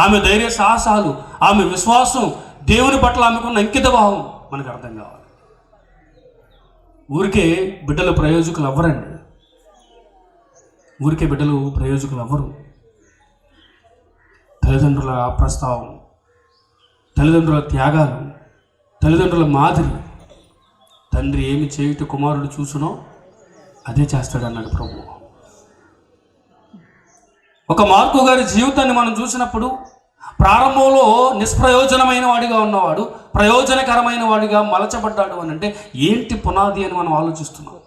ఆమె ధైర్య సాహసాలు, ఆమె విశ్వాసం, దేవుని పట్ల ఆమెకున్న అంకిత భావం మనకు అర్థం కావాలి. ఊరికే బిడ్డలు ప్రయోజకులు అవ్వరండి, ఊరికే బిడ్డలు ప్రయోజకులు అవ్వరు. తల్లిదండ్రుల ప్రస్తావం, తల్లిదండ్రుల త్యాగాలు, తల్లిదండ్రుల మాదిరి. తండ్రి ఏమి చేయుట కుమారుడు చూసునో అదే చేస్తాడు అన్నాడు ప్రభు. ఒక మార్కు గారి జీవితాన్ని మనం చూసినప్పుడు ప్రారంభంలో నిష్ప్రయోజనమైన వాడిగా ఉన్నవాడు ప్రయోజనకరమైన వాడిగా మలచబడ్డాడు అని అంటే ఏంటి పునాది అని మనం ఆలోచిస్తున్నాం.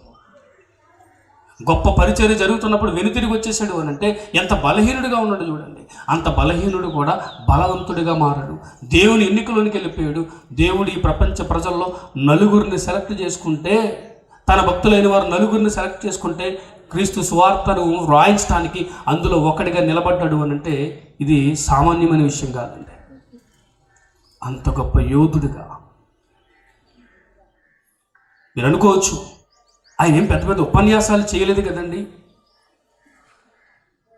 గొప్ప పరిచర్య జరుగుతున్నప్పుడు వెనుతిరిగి వచ్చేసాడు అని అంటే ఎంత బలహీనుడిగా ఉన్నాడు చూడండి. అంత బలహీనుడు కూడా బలవంతుడిగా మారాడు, దేవుని ఎన్నికలోనికి వెళ్ళిపోయాడు. దేవుడు ఈ ప్రపంచ ప్రజల్లో నలుగురిని సెలెక్ట్ చేసుకుంటే, తన భక్తులైన వారు నలుగురిని సెలెక్ట్ చేసుకుంటే క్రీస్తు సువార్తను రాయించడానికి అందులో ఒకటిగా నిలబడ్డాడు అని అంటే ఇది సామాన్యమైన విషయం కాదండి. అంత గొప్ప యోధుడిగా మీరు అనుకోవచ్చు, ఆయన ఏం పెద్ద పెద్ద ఉపన్యాసాలు చేయలేదు కదండి,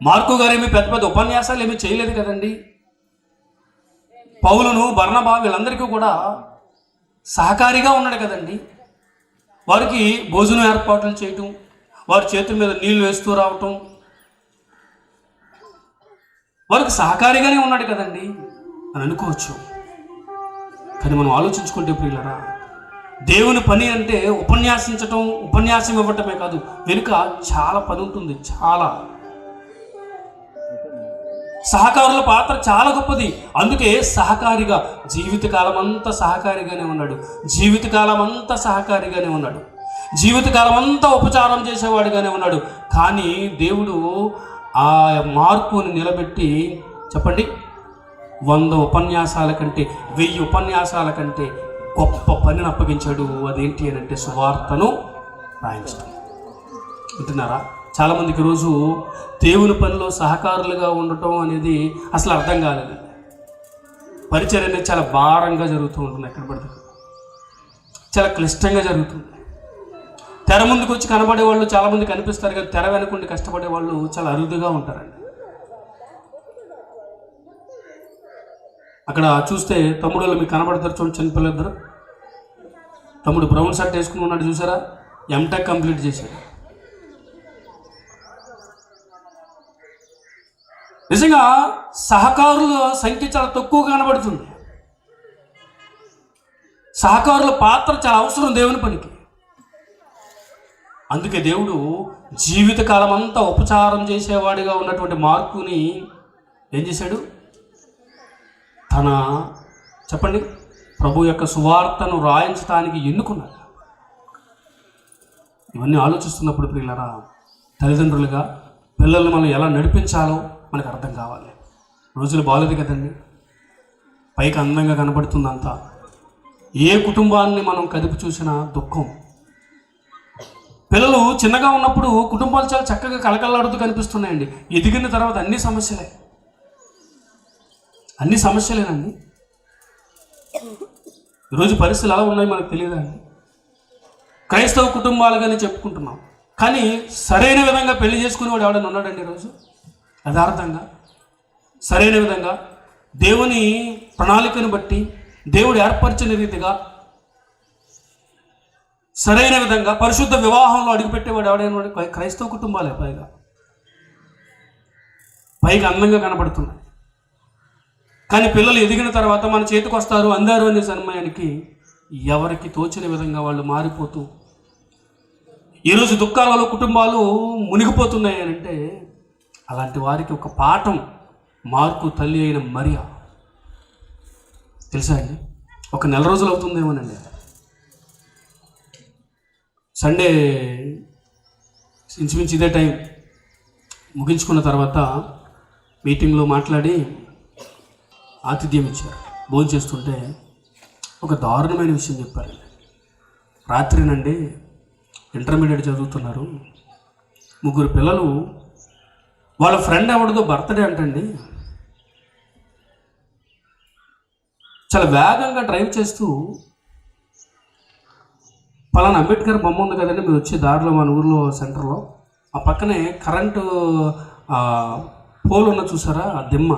మార్కు గారు ఏమి పెద్ద పెద్ద ఉపన్యాసాలు ఏమీ చేయలేదు కదండి. పౌలును, బర్నబా వీళ్ళందరికీ కూడా సహకారిగా ఉన్నాడు కదండి. వారికి భోజనం ఏర్పాట్లు చేయటం, వారి చేతుల మీద నీళ్లు వేస్తూ రావటం, వాళ్ళకి సహకారిగానే ఉన్నాడు కదండి అని అనుకోవచ్చు. కానీ మనం ఆలోచించుకుంటే ప్రియులరా, దేవుని పని అంటే ఉపన్యాసం ఇవ్వటమే కాదు, వెనుక చాలా పని ఉంటుంది. చాలా సహకారుల పాత్ర చాలా గొప్పది. అందుకే సహకారిగా జీవితకాలం అంతా సహకారిగానే ఉన్నాడు. జీవితకాలం అంతా ఉపచారం చేసేవాడుగానే ఉన్నాడు. కానీ దేవుడు ఆ మార్పుని నిలబెట్టి, చెప్పండి, 100 ఉపన్యాసాల కంటే 1000 ఉపన్యాసాల కంటే గొప్ప పనిని అప్పగించాడు. అదేంటి అని అంటే సువార్తను రాయించడం. వింటున్నారా? చాలామందికి ఈరోజు దేవుని పనిలో సహకారులుగా ఉండటం అనేది అసలు అర్థం కాలేదు. పరిచర్య అనేది చాలా భారంగా జరుగుతూ ఉంటుంది. ఎక్కడ పడితే చాలా క్లిష్టంగా జరుగుతుంది. తెర ముందుకు వచ్చి కనబడే వాళ్ళు చాలామంది కనిపిస్తారు, కానీ తెర వెనుకుండి కష్టపడే వాళ్ళు చాలా అరుదుగా ఉంటారండి. అక్కడ చూస్తే తమ్ముడు వాళ్ళు మీకు కనబడతారు, చూడండి, చిన్నపిల్లలిద్దరు. తమ్ముడు బ్రౌన్ షర్ట్ వేసుకుని ఉన్నాడు, చూసారా? ఎంటెక్ కంప్లీట్ చేశాడు. నిజంగా సహకారుల సంఖ్య చాలా తక్కువ కనబడుతుంది. సహకారుల పాత్ర చాలా అవసరం దేవుని పనికి. అందుకే దేవుడు జీవితకాలం అంతా ఉపచారం చేసేవాడిగా ఉన్నటువంటి మార్కుని ఏం చేశాడు? తన, చెప్పండి, ప్రభు యొక్క సువార్తను రాయించడానికి ఎన్నుకున్నాడు. ఇవన్నీ ఆలోచిస్తున్నప్పుడు ప్రియులరా, తల్లిదండ్రులుగా పిల్లల్ని మనం ఎలా నడిపించాలో మనకు అర్థం కావాలి. రోజులు బాగలేదు కదండి, పైకి అందంగా కనబడుతుందంతా. ఏ కుటుంబాన్ని మనం కదిపి చూసినా దుఃఖం. పిల్లలు చిన్నగా ఉన్నప్పుడు కుటుంబాలు చాలా చక్కగా కలకల్లాడుతూ కనిపిస్తున్నాయండి. ఎదిగిన తర్వాత అన్ని సమస్యలేనండి. ఈరోజు పరిస్థితులు ఎలా ఉన్నాయి మనకు తెలియదండి. క్రైస్తవ కుటుంబాలుగానే చెప్పుకుంటున్నాం, కానీ సరైన విధంగా పెళ్లి చేసుకునేవాడు ఎవడైనా ఉన్నాడండి ఈరోజు? యథార్థంగా సరైన విధంగా దేవుని ప్రణాళికను బట్టి దేవుడు ఏర్పరిచిన రీతిగా సరైన విధంగా పరిశుద్ధ వివాహంలో అడుగుపెట్టేవాడు ఎవడైనా క్రైస్తవ కుటుంబాలే. పైగా అందంగా కనబడుతున్నాయి, కానీ పిల్లలు ఎదిగిన తర్వాత మన చేతికి వస్తారు, అందారు అనే సమయానికి ఎవరికి తోచిన విధంగా వాళ్ళు మారిపోతూ ఈరోజు దుఃఖాలలో కుటుంబాలు మునిగిపోతున్నాయి అని అంటే, అలాంటి వారికి ఒక పాఠం మార్కు తల్లి అయిన మరియా. తెలుసా అండి, ఒక నెల రోజులు అవుతుందేమోనండి, సండే ఇంచుమించు ఇదే టైం ముగించుకున్న తర్వాత మీటింగ్లో మాట్లాడి ఆతిథ్యం ఇచ్చారు. భోజనం చేస్తుంటే ఒక దారుణమైన విషయం చెప్పారండి. రాత్రినండి ఇంటర్మీడియట్ చదువుతున్నారు, 3 పిల్లలు, వాళ్ళ ఫ్రెండ్ ఎవరిదో బర్త్డే అంటండి. చాలా వేగంగా డ్రైవ్ చేస్తూ, పలానా అంబేద్కర్ బొమ్మ ఉంది కదండి మీరు వచ్చే దారిలో, మన ఊర్లో సెంటర్లో ఆ పక్కనే కరెంటు పోల్ ఉన్న చూసారా, ఆ దిమ్మ,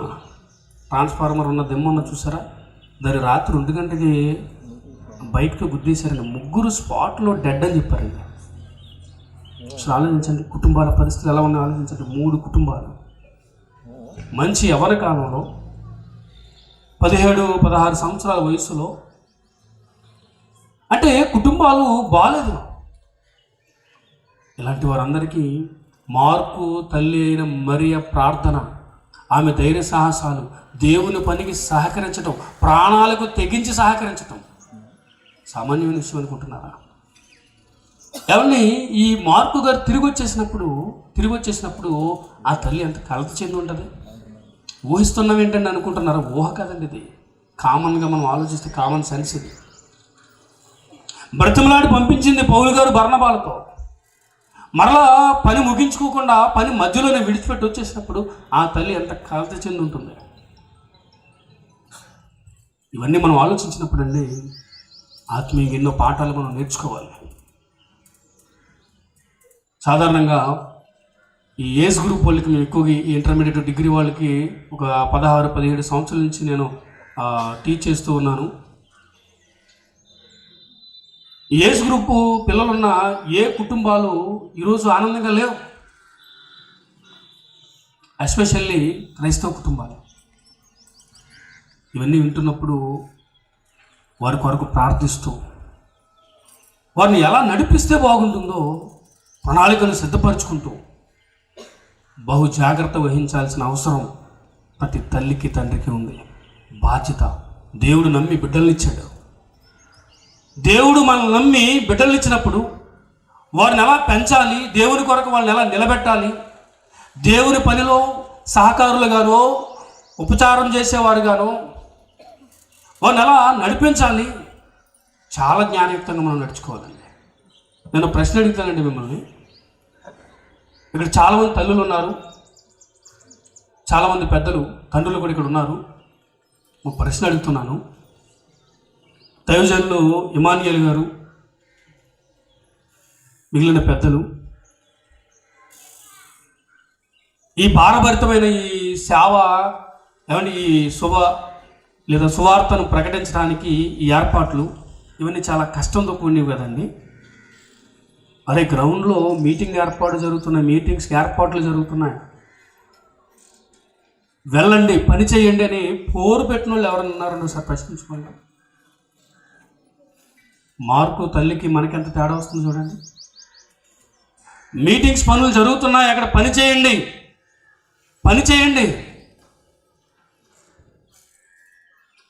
ట్రాన్స్ఫార్మర్ ఉన్న దిమ్మ ఉన్న చూసారా, దాని రాత్రి 2 గంటకి బైక్తో గుద్దేశారండి. 3 స్పాట్లో డెడ్ అని చెప్పారండి. అసలు ఆలోచించండి, కుటుంబాల పరిస్థితులు ఎలా ఉన్నాయో ఆలోచించండి. 3 కుటుంబాలు మంచి యవ్వన కాలంలో 17-16 సంవత్సరాల వయసులో, అంటే కుటుంబాలు బాలేదు. ఇలాంటి వారందరికీ మార్కు తల్లి అయిన మరియ ప్రార్థన, ఆమె ధైర్య సాహసాలు, దేవుని పనికి సహకరించడం, ప్రాణాలకు తెగించి సహకరించడం సామాన్యమైన విషయం అనుకుంటున్నారా? ఎవరిని ఈ మార్కు గారు తిరిగి వచ్చేసినప్పుడు ఆ తల్లి ఎంత కలత చెంది ఉంటుంది. ఊహిస్తున్నాం ఏంటండి అనుకుంటున్నారా? ఊహ కదండి, ఇది కామన్గా మనం ఆలోచిస్తే కామన్ సెన్స్. ఇది బ్రతిమలాడి పంపించింది పౌలు గారు బర్నబాలతో. మరలా పని ముగించుకోకుండా పని మధ్యలోనే విడిచిపెట్టి వచ్చేసినప్పుడు ఆ తల్లి ఎంత కలత చెంది ఉంటుంది. ఇవన్నీ మనం ఆలోచించినప్పుడు అండి ఆత్మీయంగా ఎన్నో పాఠాలు మనం నేర్చుకోవాలి. సాధారణంగా ఈ ఏజ్ గ్రూప్ వాళ్ళకి మేము ఎక్కువగా ఈ ఇంటర్మీడియట్ డిగ్రీ వాళ్ళకి ఒక 16-17 సంవత్సరాల నుంచి నేను టీచ్ చేస్తూ ఉన్నాను. ఏజ్ గ్రూపు పిల్లలున్న ఏ కుటుంబాలు ఈరోజు ఆనందంగా లేవు. ఎస్పెషల్లీ క్రైస్తవ కుటుంబాలు ఇవన్నీ వింటున్నప్పుడు వారి కొరకు ప్రార్థిస్తూ వారిని ఎలా నడిపిస్తే బాగుంటుందో ప్రణాళికలు సిద్ధపరచుకుంటూ బహు జాగ్రత్త వహించాల్సిన అవసరం ప్రతి తల్లికి తండ్రికి ఉంది. బాధ్యత. దేవుడు నమ్మి బిడ్డలనిచ్చాడు. దేవుడు మనల్ని నమ్మి బిడ్డలనిచ్చినప్పుడు వారిని ఎలా పెంచాలి, దేవుని కొరకు వాళ్ళని ఎలా నిలబెట్టాలి, దేవుని పనిలో సహకారులుగానో ఉపచారం చేసేవారుగానో వారిని ఎలా నడిపించాలి, చాలా జ్ఞానయుక్తంగా మనం నడుచుకోవాలండి. నేను ప్రశ్న అడుగుతానండి మిమ్మల్ని. ఇక్కడ చాలామంది తల్లులు ఉన్నారు, చాలామంది పెద్దలు తండ్రులు కూడా ఇక్కడ ఉన్నారు. ఒక ప్రశ్న అడుగుతున్నాను. దైవజనులు ఇమాన్యుయల్ గారు, మిగిలిన పెద్దలు, ఈ భారభరితమైన ఈ సేవ ఏమంటే ఈ లేదా సువార్తను ప్రకటించడానికి ఈ ఏర్పాట్లు ఇవన్నీ చాలా కష్టంతో కూడినవి కదండి. అదే గ్రౌండ్లో మీటింగ్ ఏర్పాటు జరుగుతున్నాయి, మీటింగ్స్కి ఏర్పాట్లు జరుగుతున్నాయి. వెళ్ళండి, పని చేయండి అని పోరు పెట్టిన వాళ్ళు ఎవరైనా ఉన్నారని ఒకసారి ప్రశ్నించుకోండి. మార్కు తల్లికి మనకెంత తేడా వస్తుంది చూడండి. మీటింగ్స్ పనులు జరుగుతున్నాయి, అక్కడ పని చేయండి, పని చేయండి,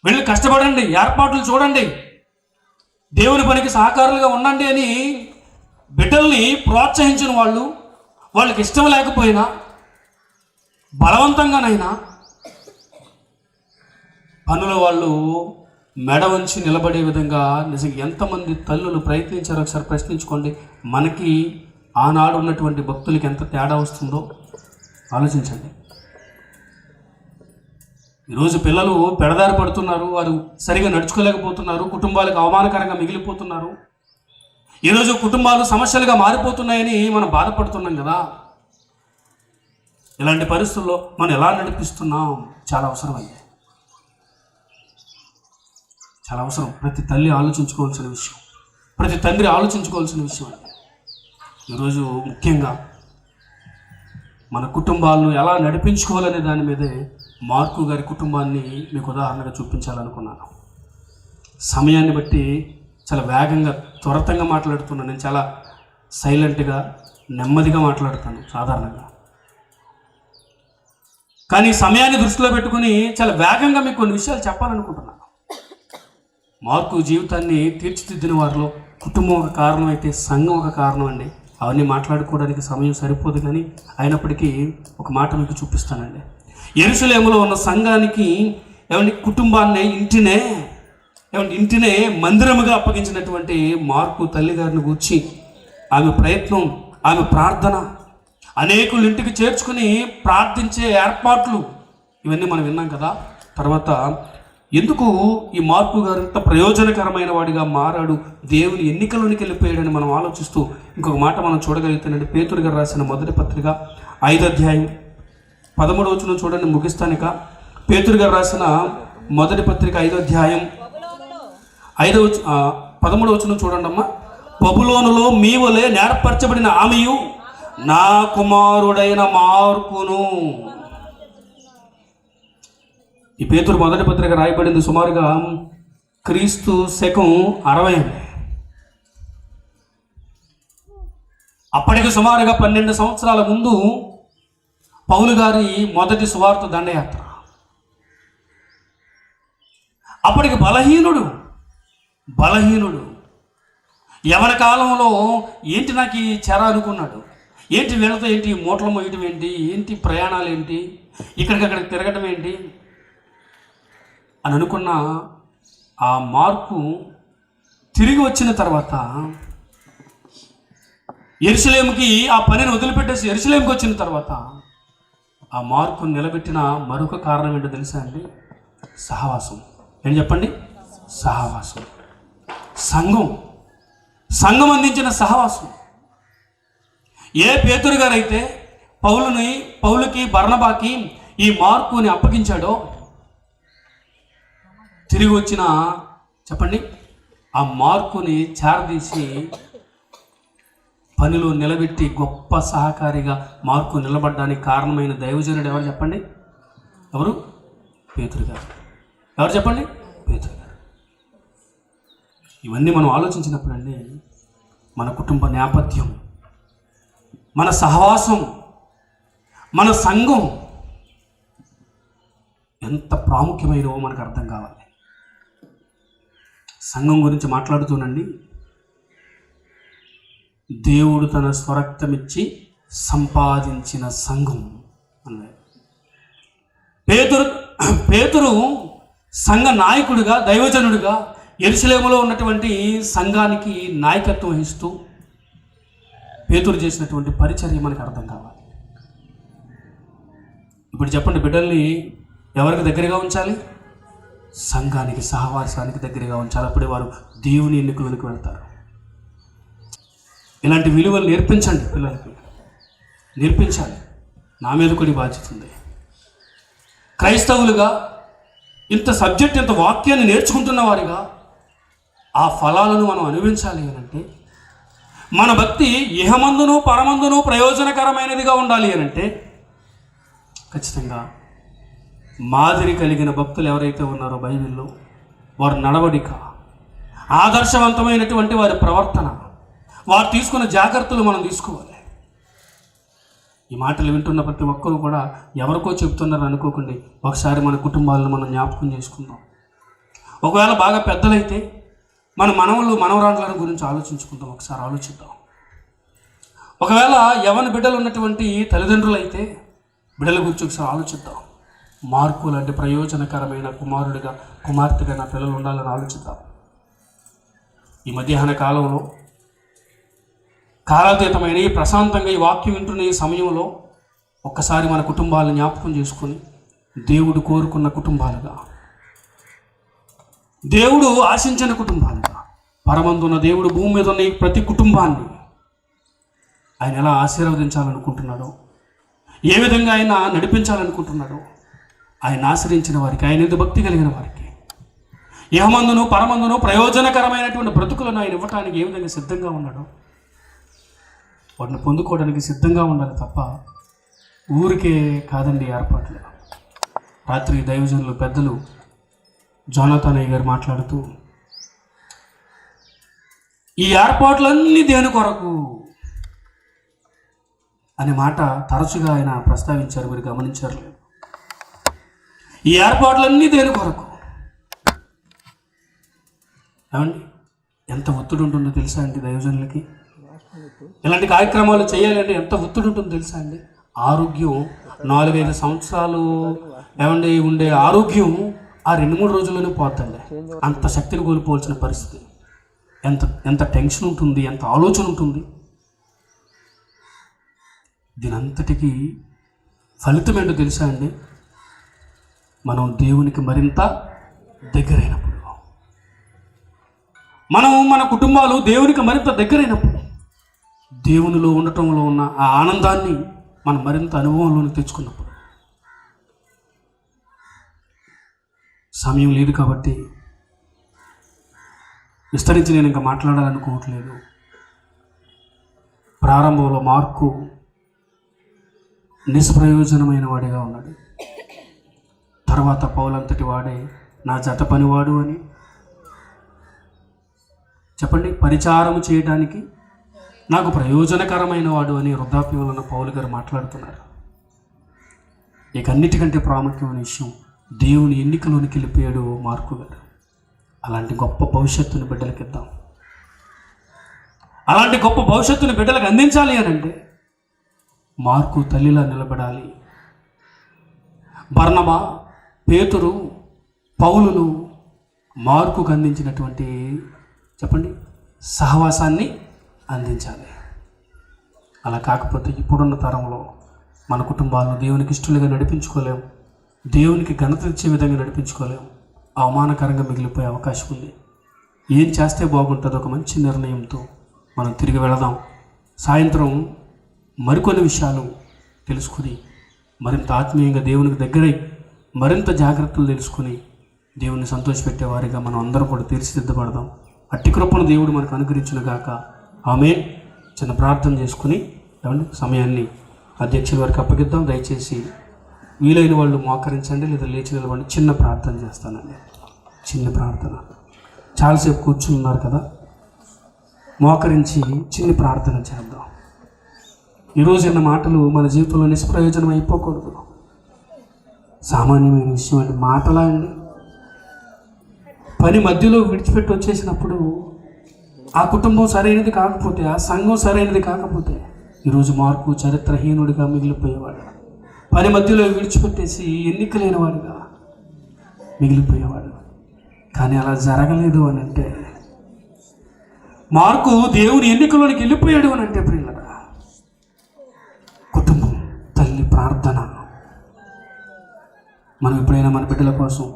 వెళ్ళి కష్టపడండి, ఏర్పాట్లు చూడండి, దేవుని పనికి సహకారులుగా ఉండండి అని బిడ్డల్ని ప్రోత్సహించిన వాళ్ళు, వాళ్ళకి ఇష్టం లేకపోయినా బలవంతంగానైనా పనుల వాళ్ళు మెడ వంచి నిలబడే విధంగా నిజంగా ఎంతమంది తల్లులు ప్రయత్నించారో ఒకసారి ప్రశ్నించుకోండి. మనకి ఆనాడు ఉన్నటువంటి భక్తులకి ఎంత తేడా వస్తుందో ఆలోచించండి. ఈరోజు పిల్లలు పెడదారి పడుతున్నారు, వారు సరిగా నడుచుకోలేకపోతున్నారు, కుటుంబాలకు అవమానకరంగా మిగిలిపోతున్నారు. ఈరోజు కుటుంబాలు సమస్యలుగా మారిపోతున్నాయని మనం బాధపడుతున్నాం కదా. ఇలాంటి పరిస్థితుల్లో మనం ఎలా నడిపిస్తున్నాం చాలా అవసరమైంది, చాలా అవసరం. ప్రతి తల్లి ఆలోచించుకోవాల్సిన విషయం, ప్రతి తండ్రి ఆలోచించుకోవాల్సిన విషయం. ఈరోజు ముఖ్యంగా మన కుటుంబాలను ఎలా నడిపించుకోవాలనే దాని మీదే మార్కు గారి కుటుంబాన్ని మీకు ఉదాహరణగా చూపించాలనుకున్నాను. సమయాన్ని బట్టి చాలా వేగంగా త్వరితంగా మాట్లాడుతున్నాను. నేను చాలా సైలెంట్గా నెమ్మదిగా మాట్లాడతాను సాధారణంగా, కానీ సమయాన్ని దృష్టిలో పెట్టుకుని చాలా వేగంగా మీకు కొన్ని విషయాలు చెప్పాలనుకుంటున్నాను. మార్కు జీవితాన్ని తీర్చిదిద్దిన వారిలో కుటుంబం ఒక కారణం అయితే సంఘం ఒక కారణం అండి. అవన్నీ మాట్లాడుకోవడానికి సమయం సరిపోదు, కానీ అయినప్పటికీ ఒక మాట మీకు చూపిస్తానండి. యెరూషలేములో ఉన్న సంఘానికి ఏమంటే కుటుంబాన్ని ఇంటినే మందిరముగా అప్పగించినటువంటి మార్కు తల్లిగారిని గూర్చి ఆమె ప్రయత్నం, ఆమె ప్రార్థన, అనేకులు ఇంటికి చేర్చుకుని ప్రార్థించే ఏర్పాట్లు, ఇవన్నీ మనం విన్నాం కదా. తర్వాత ఎందుకు ఈ మార్కు గారు ఇంత ప్రయోజనకరమైన వాడిగా మారాడు, దేవుని ఎన్నికలోనికి వెళ్ళిపోయాడని మనం ఆలోచిస్తూ ఇంకొక మాట మనం చూడగలుగుతానండి. పేతురు గారు రాసిన మొదటి పత్రిక 5వ అధ్యాయం 13వ వచనం చూడండి, ముగిస్తానిక. పేతురు గారు రాసిన మొదటి పత్రిక 5వ అధ్యాయం 13వ వచనం చూడండి అమ్మా. బబులోనులో మీ వలె నేర్పరచబడిన ఆమెయు నా కుమారుడైన మార్కును. ఈ పేతురు మొదటి పత్రిక రాయబడింది సుమారుగా క్రీస్తు శకం 60. అప్పటికి సుమారుగా 12 సంవత్సరాల ముందు పౌలు గారి మొదటి సువార్త దండయాత్ర. అప్పటికి బలహీనుడు యవన కాలంలో ఏంటి నాకు ఈ చెర అనుకున్నాడు. ఏంటి వీళ్ళతో ఏంటి మూటలు మోయడం ఏంటి ప్రయాణాలు ఏంటి, ఇక్కడికక్కడికి తిరగటం ఏంటి అని అనుకున్న ఆ మార్కు తిరిగి వచ్చిన తర్వాత యెరూషలేముకి ఆ పనిని వదిలిపెట్టేసి యెరూషలేముకి వచ్చిన తర్వాత ఆ మార్కు నిలబెట్టిన మరొక కారణం ఏంటో తెలుసా అండి? సహవాసం. ఏం చెప్పండి? సహవాసం. సంఘం అందించిన సహవాసం. ఏ పేతురు గారు అయితే పౌలుకి బర్నబాకి ఈ మార్కుని అప్పగించాడో, తిరిగి వచ్చిన చెప్పండి ఆ మార్కుని చేరదీసి పనిలో నిలబెట్టి గొప్ప సహకారిగా మార్కు నిలబడడానికి కారణమైన దైవజనుడు ఎవరు చెప్పండి? ఎవరు? పేతురు గారు. ఎవరు చెప్పండి? పేతురు గారు. ఇవన్నీ మనం ఆలోచించినప్పుడు అండి, మన కుటుంబ నేపథ్యం, మన సహవాసం, మన సంఘం ఎంత ప్రాముఖ్యమైనవో మనకు అర్థం కావాలి. సంఘం గురించి మాట్లాడుతూనండి, దేవుడు తన స్వరక్తమిచ్చి సంపాదించిన సంఘం అన్నాడు. పేతురు సంఘ నాయకుడిగా, దైవజనుడిగా యెరూషలేములో ఉన్నటువంటి సంఘానికి నాయకత్వం వహిస్తూ పేతురు చేసినటువంటి పరిచర్య మనకు అర్థం కావాలి. ఇప్పుడు చెప్పండి, బిడ్డల్ని ఎవరికి దగ్గరగా ఉంచాలి? సంఘానికి, సహవాసానికి దగ్గరగా ఉంచాలి. అప్పుడే వారు దేవుని ఎన్నికలోనికి వెళ్తారు. ఇలాంటి విలువలు నేర్పించండి, పిల్లలకి నేర్పించాలి. నా మీద కొన్ని బాధ్యత ఉంది. క్రైస్తవులుగా ఇంత సబ్జెక్ట్, ఇంత వాక్యాన్ని నేర్చుకుంటున్న వారిగా ఆ ఫలాలను మనం అనుభవించాలి అనంటే, మన భక్తి ఇహమందును పరమందును ప్రయోజనకరమైనదిగా ఉండాలి అనంటే, ఖచ్చితంగా మాదిరి కలిగిన భక్తులు ఎవరైతే ఉన్నారో బైబిల్లో, వారి నడవడిక, ఆదర్శవంతమైనటువంటి వారి ప్రవర్తన, వారు తీసుకున్న జాగ్రత్తలు మనం తీసుకోవాలి. ఈ మాటలు వింటున్న ప్రతి ఒక్కరూ కూడా ఎవరికో చెప్తున్నారు అనుకోకండి. ఒకసారి మన కుటుంబాలను మనం జ్ఞాపకం చేసుకుందాం. ఒకవేళ బాగా పెద్దలైతే మన మనవలు మనవరాళ్ళ గురించి ఆలోచించుకుందాం. ఒకసారి ఆలోచిద్దాం. ఒకవేళ యవ్వన బిడ్డలు ఉన్నటువంటి తల్లిదండ్రులు అయితే బిడ్డల గురించి ఒకసారి ఆలోచిద్దాం. మార్కు లాంటి ప్రయోజనకరమైన కుమారుడిగా, కుమార్తెగా నా పిల్లలు ఉండాలని ఆలోచిద్దాం. ఈ మధ్యాహ్న కాలంలో కాలాతీతమైన ఈ ప్రశాంతంగా ఈ వాక్యం వింటున్న ఈ సమయంలో ఒక్కసారి మన కుటుంబాలను జ్ఞాపకం చేసుకొని, దేవుడు కోరుకున్న కుటుంబాలుగా, దేవుడు ఆశించిన కుటుంబాలుగా, పరమందున్న దేవుడు భూమి మీద ఉన్న ఈ ప్రతి కుటుంబాన్ని ఆయన ఎలా ఆశీర్వదించాలనుకుంటున్నాడో, ఏ విధంగా ఆయన నడిపించాలనుకుంటున్నాడో, ఆయన ఆశ్రయించిన వారికి, ఆయన ఎందు భక్తి కలిగిన వారికి ఇహమందును పరమందును ప్రయోజనకరమైనటువంటి బ్రతుకులను ఆయన ఇవ్వటానికి ఏ విధంగా సిద్ధంగా ఉన్నాడో వాటిని పొందుకోవడానికి సిద్ధంగా ఉండాలి తప్ప ఊరికే కాదండి ఏర్పాట్లు. రాత్రి దైవజనులు పెద్దలు జోనాథన్ అయ్య గారు మాట్లాడుతూ, ఈ ఏర్పాట్లన్నీ దేని కొరకు అనే మాట తరచుగా ఆయన ప్రస్తావించారు. మీరు గమనించారు లేదు? ఈ ఏర్పాట్లన్నీ దేని కొరకు? ఏమండి, ఎంత ఒత్తిడి ఉంటుందో తెలుసా అండి దైవజనులకి? ఇలాంటి కార్యక్రమాలు చేయాలంటే ఎంత ఒత్తిడి ఉంటుందో తెలుసా అండి? ఆరోగ్యం 4-5 సంవత్సరాలు ఏమండి ఉండే ఆరోగ్యం ఆ 2-3 రోజుల్లోనే పోతుంది. అంత శక్తిని కోల్పోవాల్సిన పరిస్థితి. ఎంత టెన్షన్ ఉంటుంది, ఎంత ఆలోచన ఉంటుంది. దీనంతటికీ ఫలితం ఏంటో తెలుసా అండి? మనం దేవునికి మరింత దగ్గరైనప్పుడు, మనం మన కుటుంబాలు దేవునికి మరింత దగ్గరైనప్పుడు, దేవునిలో ఉండటంలో ఉన్న ఆ ఆనందాన్ని మనం మరింత అనుభవంలోకి తెచ్చుకున్నప్పుడు. సమయం లేదు కాబట్టి విస్తరించి నేను ఇంకా మాట్లాడాలనుకోవట్లేదు. ప్రారంభంలో మార్కు నిష్ప్రయోజనమైన వాడిగా ఉన్నాడు. తర్వాత పౌలంతటి వాడే నా జత పనివాడు అని చెప్పండి, పరిచారము చేయడానికి నాకు ప్రయోజనకరమైన వాడు అని వృద్ధాప్యంలో ఉన్న పౌలు గారు మాట్లాడుతున్నారు. ఇక అన్నిటికంటే ప్రాముఖ్యమైన విషయం, దేవుని ఎన్నికలోనికి వెళ్ళిపోయాడు మార్కు గారు. అలాంటి గొప్ప భవిష్యత్తుని బిడ్డలకి ఇద్దాం. అలాంటి గొప్ప భవిష్యత్తుని బిడ్డలకు అందించాలి అని అంటే మార్కు తల్లిలా నిలబడాలి. బర్నబా, పేతురు, పౌలులు మార్కుకు అందించినటువంటి చెప్పండి సహవాసాన్ని అందించాలి. అలా కాకపోతే ఇప్పుడున్న తరంలో మన కుటుంబాలను దేవునికి ఇష్టలుగా నడిపించుకోలేము, దేవునికి ఘనత ఇచ్చే విధంగా నడిపించుకోలేము. అవమానకరంగా మిగిలిపోయే అవకాశం ఉంది. ఏం చేస్తే బాగుంటుందో ఒక మంచి నిర్ణయంతో మనం తిరిగి వెళదాం. సాయంత్రం మరికొన్ని విషయాలు తెలుసుకుని మరింత ఆత్మీయంగా దేవునికి దగ్గరై మరింత జాగ్రత్తలు తెలుసుకుని దేవుని సంతోషపెట్టే వారిగా మనం అందరం కూడా తీర్చిదిద్దబడదాం. అట్టి కృపను దేవుడు మనకు అనుగ్రహించును గాక. ఆమేన్. చిన్న ప్రార్థన చేసుకుని ఏమండి సమయాన్ని అధ్యక్షుల వారికి అప్పగిద్దాం. దయచేసి వీలైన వాళ్ళు మోకరించండి, లేదా లేచి నిలబడి చిన్న ప్రార్థన చేస్తానండి. చిన్న ప్రార్థన. చాలాసేపు కూర్చున్నారు కదా, మోకరించి చిన్న ప్రార్థన చేద్దాం. ఈరోజు అన్న మాటలు మన జీవితంలో నిష్ప్రయోజనం అయిపోకూడదు. సామాన్యమైన విషయం అంటే మాటలా అండి. పని మధ్యలో విడిచిపెట్టి వచ్చేసినప్పుడు ఆ కుటుంబం సరైనది కాకపోతే, ఆ సంఘం సరైనది కాకపోతే ఈరోజు మార్కు చరిత్రహీనుడిగా మిగిలిపోయేవాడు. పని మధ్యలో విడిచిపెట్టేసి ఎన్నికలేని వాడిగా మిగిలిపోయేవాడు. కానీ అలా జరగలేదు అని అంటే, మార్కు దేవుని ఎన్నికలోనికి వెళ్ళిపోయాడు అని అంటే ప్రియులరా, కుటుంబం, తల్లి ప్రార్థన. మనం ఎప్పుడైనా మన బిడ్డల కోసం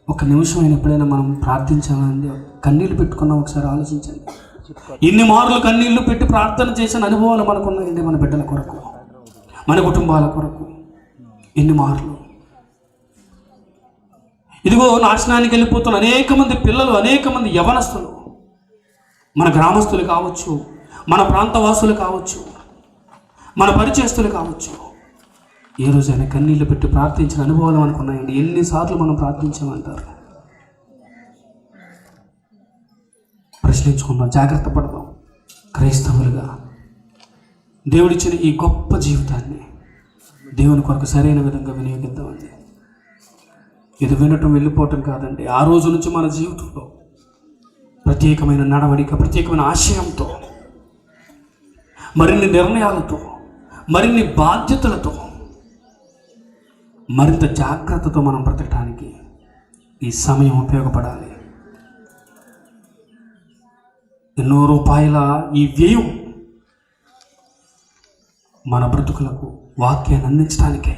ఒక నిమిషం అయినా ఎప్పుడైనా మనం ప్రార్థించాలండి, కన్నీళ్ళు పెట్టుకున్నాం. ఒకసారి ఆలోచించండి. ఎన్ని మార్లు కన్నీళ్లు పెట్టి ప్రార్థన చేసిన అనుభవాలు మనకున్నాయండి మన బిడ్డల కొరకు, మన కుటుంబాల కొరకు. ఎన్ని మార్లు. ఇదిగో నాశనానికి వెళ్ళిపోతున్న అనేక మంది పిల్లలు, అనేక మంది యవనస్తులు, మన గ్రామస్తులు కావచ్చు, మన ప్రాంతవాసులు కావచ్చు, మన పరిచయస్తులు కావచ్చు, ఏ రోజైనా కన్నీళ్ళు పెట్టి ప్రార్థించిన అనుభవాలు మనకున్నాయండి. ఎన్నిసార్లు మనం ప్రార్థించామంటారు? ప్రశ్నించుకుందాం, జాగ్రత్త పడదాం. క్రైస్తవులుగా దేవుడిచ్చిన ఈ గొప్ప జీవితాన్ని దేవుని కొరకు సరైన విధంగా వినియోగిద్దామండి. ఇది వినటం వెళ్ళిపోవటం కాదండి. ఆ రోజు నుంచి మన జీవితంలో ప్రత్యేకమైన నడవడిక, ప్రత్యేకమైన ఆశయంతో, మరిన్ని నిర్ణయాలతో, మరిన్ని బాధ్యతలతో, మరింత జాగ్రత్తతో మనం బ్రతకడానికి ఈ సమయం ఉపయోగపడాలి. ఎన్నో రూపాయల ఈ వ్యయం మన బ్రతుకులకు వాక్యాన్ని అందించడానికే,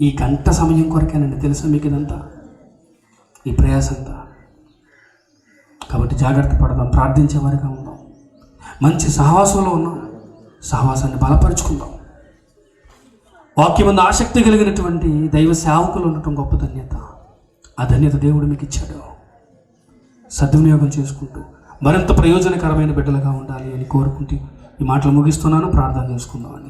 ఈ గంట సమయం కొరకేనండి. తెలుసా మీకు ఇదంతా, ఈ ప్రయాసంతా? కాబట్టి జాగ్రత్త పడదాం, ప్రార్థించేవారిగా ఉందాం, మంచి సహవాసంలో ఉన్నాం, సహవాసాన్ని బలపరుచుకుందాం. వాక్యం మీద ఆసక్తి కలిగినటువంటి దైవ సేవకులు ఉండటం గొప్ప ధన్యత. ఆ ధన్యత దేవుడు మీకు ఇచ్చాడు. సద్వినియోగం చేసుకుంటూ మరింత ప్రయోజనకరమైన బిడ్డలుగా ఉండాలి అని కోరుకుంటూ ఈ మాటలు ముగిస్తున్నాను. ప్రార్థన చేసుకుందామండి.